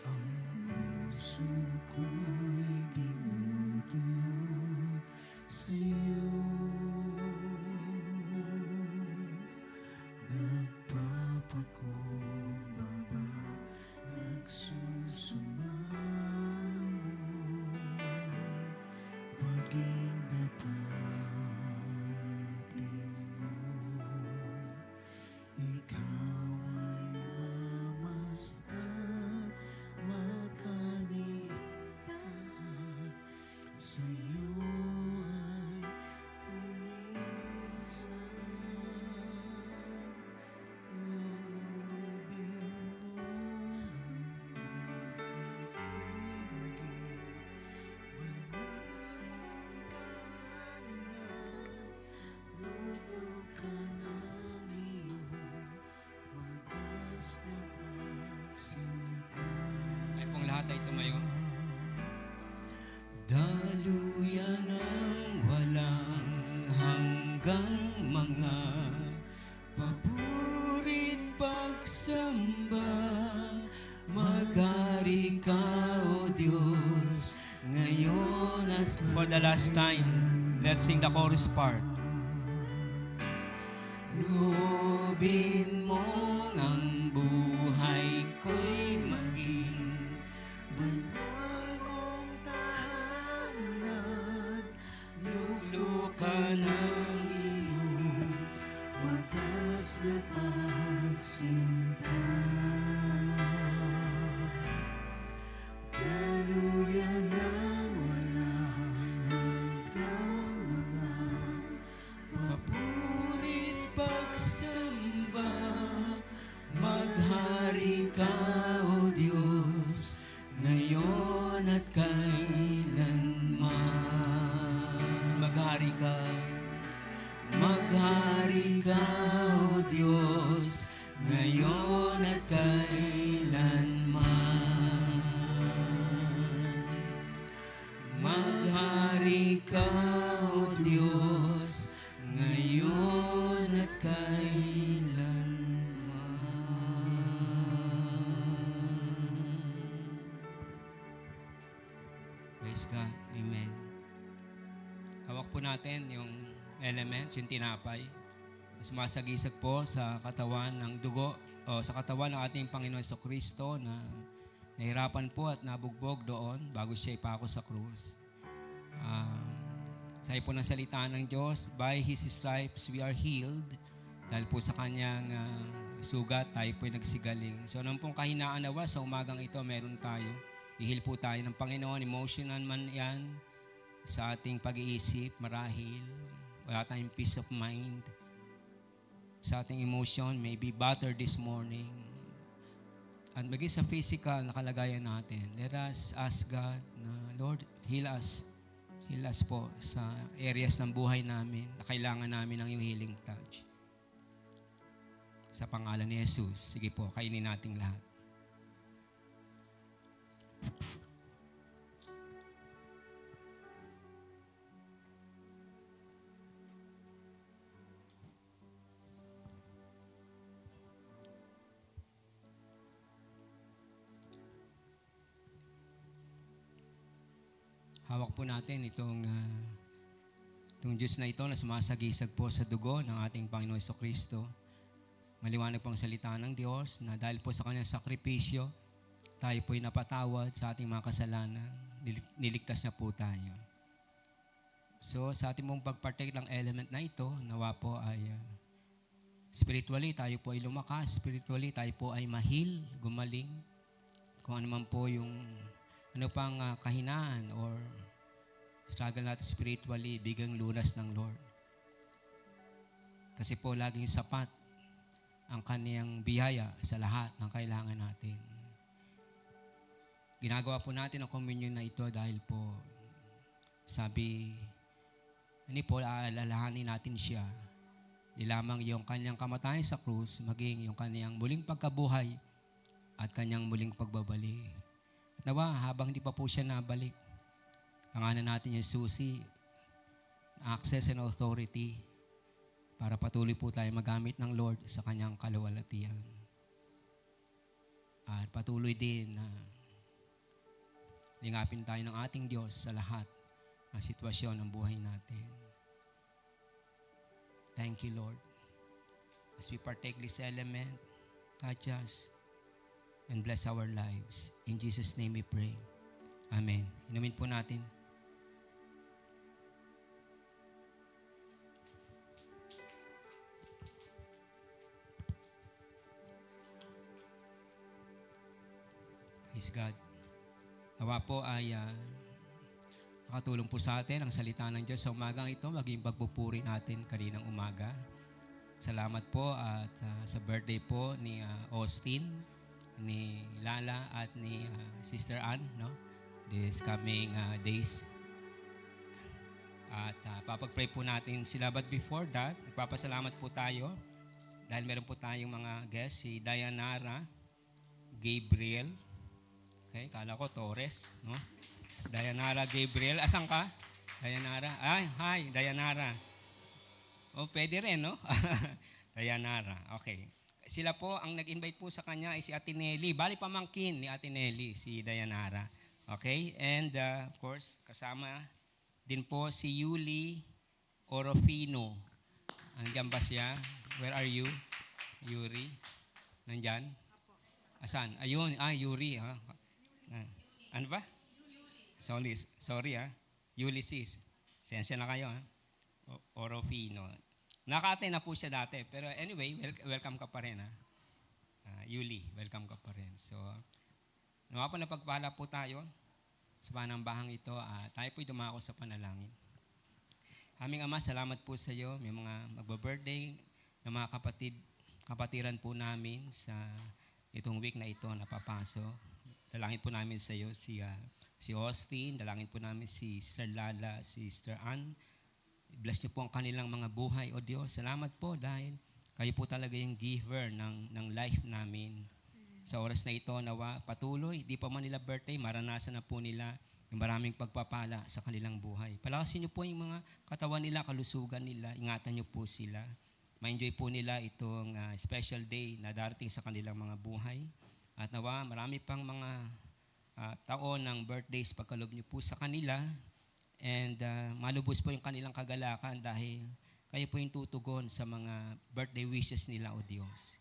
Ang puso ko'y sa'yo ay umisan. Ay pong lahat ay tumayo. Daluyan ng walang hanggang mga papurit pagsamba. Magari ka, O Diyos, ngayon at for the last time. Let's sing the chorus part. Loobin mo ang buhay ko'y maging banal mong tahanan. Luklukan ng iyong wagas na pagsimba. Daluyan ng walang hanggang mga papurit pagsamba. Maghari ka, O Diyos, ngayon at kailanman. Maghari ka, O Diyos, ngayon at kailanman. Maghari ka, O Diyos, ngayon at kailanman. Praise God. Amen. Hawak po natin yung elements, yung tinapay. Sumasagisag po sa katawan ng dugo o sa katawan ng ating Panginoon Kristo na nahirapan po at nabugbog doon bago siya ipako sa krus. Sabi po ng salita ng Diyos, by His stripes we are healed. Dahil po sa kanyang sugat, tayo po nagsigaling. So, anong pong kahinaan nawa sa umagang ito, meron tayo. I-heal po tayo ng Panginoon, emotional man yan, sa ating pag-iisip, marahil. Wala tayong peace of mind. Sa ating emotion, maybe battered this morning. At maging sa physical na kalagayan natin, let us ask God na, Lord, heal us. Heal us po sa areas ng buhay namin na kailangan namin ng iyong healing touch. Sa pangalan ni Jesus, sige po, kainin nating lahat. Hawak po natin itong juice na ito na sumasagisag po sa dugo ng ating Panginoon Kristo. Maliwanag po ang salita ng Diyos na dahil po sa kanyang sakripisyo, tayo po'y napatawad sa ating mga kasalanan. Niligtas na po tayo. So sa ating mong pagpartake ng element na ito, nawa po ay spiritually tayo po ay lumakas, spiritually tayo po ay mahil, gumaling. Kung ano man po yung ano pang kahinaan or struggle natin spiritually, bigang lunas ng Lord. Kasi po laging sapat ang kaniyang biyaya sa lahat ng kailangan natin. Ginagawa po natin ang communion na ito dahil po sabi, po, aalalahanin natin siya. Di lamang yung kanyang kamatayan sa krus, maging yung kanyang muling pagkabuhay at kanyang muling pagbabalik. Nawa, habang di pa po siya nabalik, tanganan natin yung susi, access and authority para patuloy po tayo magamit ng Lord sa kanyang kaluwalhatian. At patuloy din na lingapin tayo ng ating Diyos sa lahat ng sitwasyon ng buhay natin. Thank you, Lord. As we partake this element, touch us and bless our lives. In Jesus' name we pray. Amen. Inumin po natin. Praise God. Nawa po ay Nakatulong po sa atin ang salita ng Diyos sa umagang ito, maging pagpupuri natin kaninang umaga. Salamat po at sa birthday po ni Austin, ni Lala at ni Sister Ann, no? This coming days. At papag-pray po natin sila. But before that, nagpapasalamat po tayo dahil meron po tayong mga guests, si Dayanara Gabriel. Okay, kala ko Torres, no? Dayanara Gabriel. Asan ka? Dayanara. Ay, hi, Dayanara. Oh, pwede rin, no? Dayanara. Okay. Sila po, ang nag-invite po sa kanya ay si Ate Nelly. Bali pamangkin ni Ate Nelly, si Dayanara. Okay? And of course, kasama din po si Yuli Orofino. Andiyan ba siya? Where are you? Yuri? Nandyan? Asan? Ayun. Yuri. Ano ba? Sorry Ulysses. Sensya na kayo Orofino. Naka-attend na po siya dati. Pero anyway, welcome ka pa rin Yuli, welcome ka pa rin. So, nawa po napagpala po tayo sa panambahang ito. Tayo po'y dumako sa panalangin. Aming Ama, salamat po sa iyo. May mga magba-birthday na mga kapatiran po namin sa itong week na ito na papasok. Dalangin po namin sa iyo si Austin, dalangin po namin si Sister Lala, si Sister Ann. Bless niyo po ang kanilang mga buhay, O Diyos. Salamat po dahil kayo po talaga yung giver ng life namin. Sa oras na ito, nawa patuloy, di pa man nila birthday, maranasan na po nila yung maraming pagpapala sa kanilang buhay. Palakasin niyo po yung mga katawan nila, kalusugan nila, ingatan niyo po sila. Ma-enjoy po nila itong special day na darating sa kanilang mga buhay. At nawa, marami pang mga taon ng birthdays pagkalob niyo po sa kanila. And malubos po yung kanilang kagalakan dahil kayo po yung tutugon sa mga birthday wishes nila, O Diyos.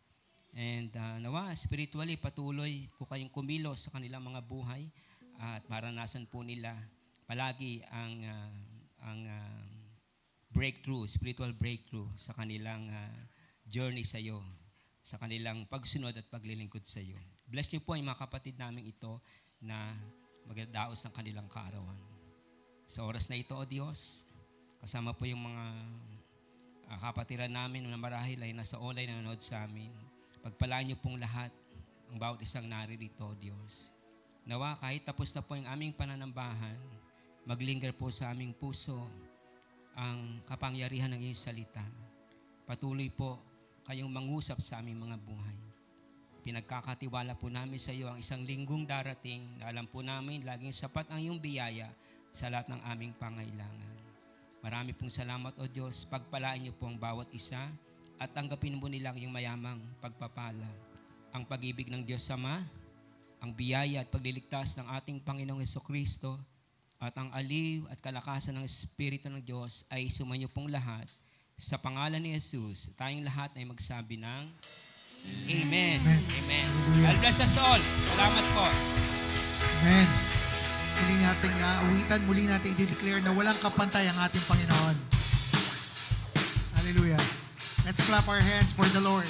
And nawa, spiritually, patuloy po kayong kumilos sa kanilang mga buhay at maranasan po nila palagi ang breakthrough, spiritual breakthrough sa kanilang journey sa iyo, sa kanilang pagsunod at paglilingkod sa iyo. Bless niyo po ang mga kapatid namin ito na magdaos ng kanilang kaarawan. Sa oras na ito, O Diyos, kasama po yung mga kapatiran namin na marahil ay nasa online na nanonood sa amin. Pagpalaan niyo pong lahat, ang bawat isang naririto, O Diyos. Nawa, kahit tapos na po yung aming pananambahan, maglinggar po sa aming puso ang kapangyarihan ng iyong salita. Patuloy po kayong mangusap sa aming mga buhay. Pinagkakatiwala po namin sa iyo ang isang linggong darating na alam po namin laging sapat ang iyong biyaya sa lahat ng aming pangailangan. Marami pong salamat, O Diyos. Pagpalaan niyo po ang bawat isa at tanggapin mo nilang yung mayamang pagpapala. Ang pag-ibig ng Diyos Ama, ang biyaya at pagliligtas ng ating Panginoong Hesukristo at ang aliw at kalakasan ng Espiritu ng Diyos ay sumainyo pong lahat. Sa pangalan ni Jesus, tayong lahat ay magsabi ng Amen. Amen. God bless us all. Salamat po. Amen. Muli nating awitan, muli nating i-declare na walang kapantay ang ating Panginoon. Hallelujah. Let's clap our hands for the Lord.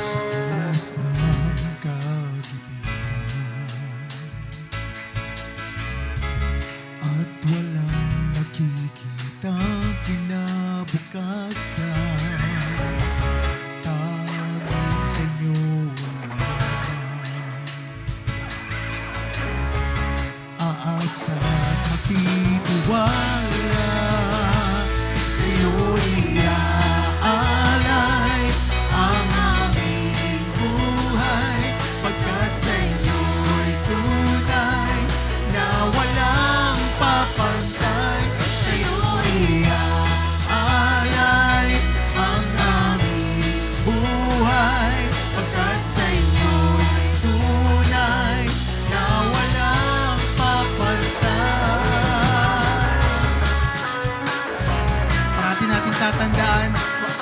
Sa oras ng kagipitan at walang nakikitang kinabukasan, tanging sa inyo aasa at magtitiwala, sa iyo iaalay ang aming buhay, pagkat sa inyo'y tunay na walang papantay. Sa iyo iaalay ang aming buhay, pagkat sa inyo'y tunay na walang papantay. Parati natin tatandaan,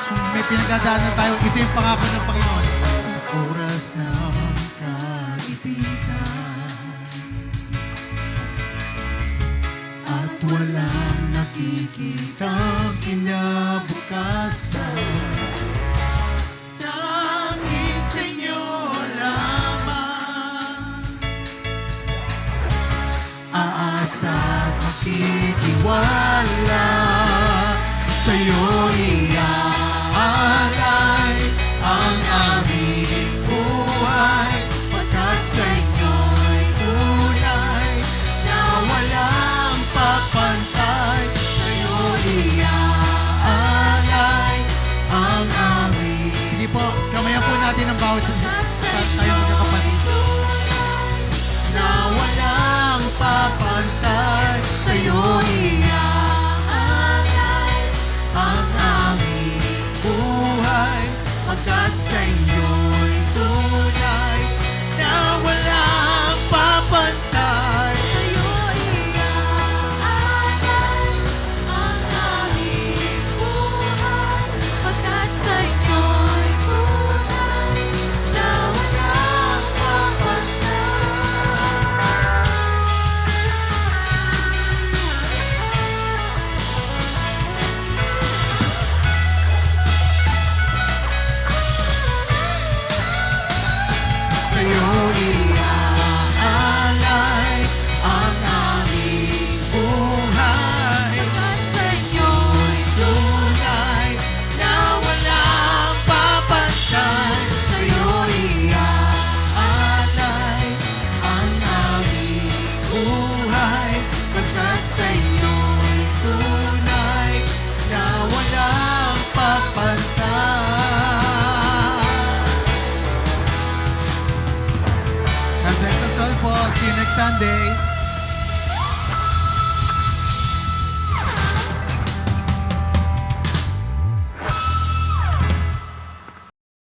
kung may pinagdadaanan tayo, ito yung pangako ng Panginoon. Sa oras ng kagipitan walang nakikitang kinabukasan. Tanging sa inyo lamang aasa at makitiwala, sa'yo iaalay ang aming buhay, pagkat sa inyo'y tunay na walang papantay. Sa'yo iaalay ang aming... Sige po, kamayan po natin ang bawat sa tayo magkakapatid. Na walang papantay, sa'yo iaalay ang aming buhay, pagkat sa inyo'y tunay na walang papantay. Sa'yo iaalay ang aming buhay, pagkat sa inyo'y tunay na walang papantay. Sa'yo iaalay ang aming buhay, Pagkat sa inyo'y tunay na walang papantay. Sa'yo iaalay ang aming buhay,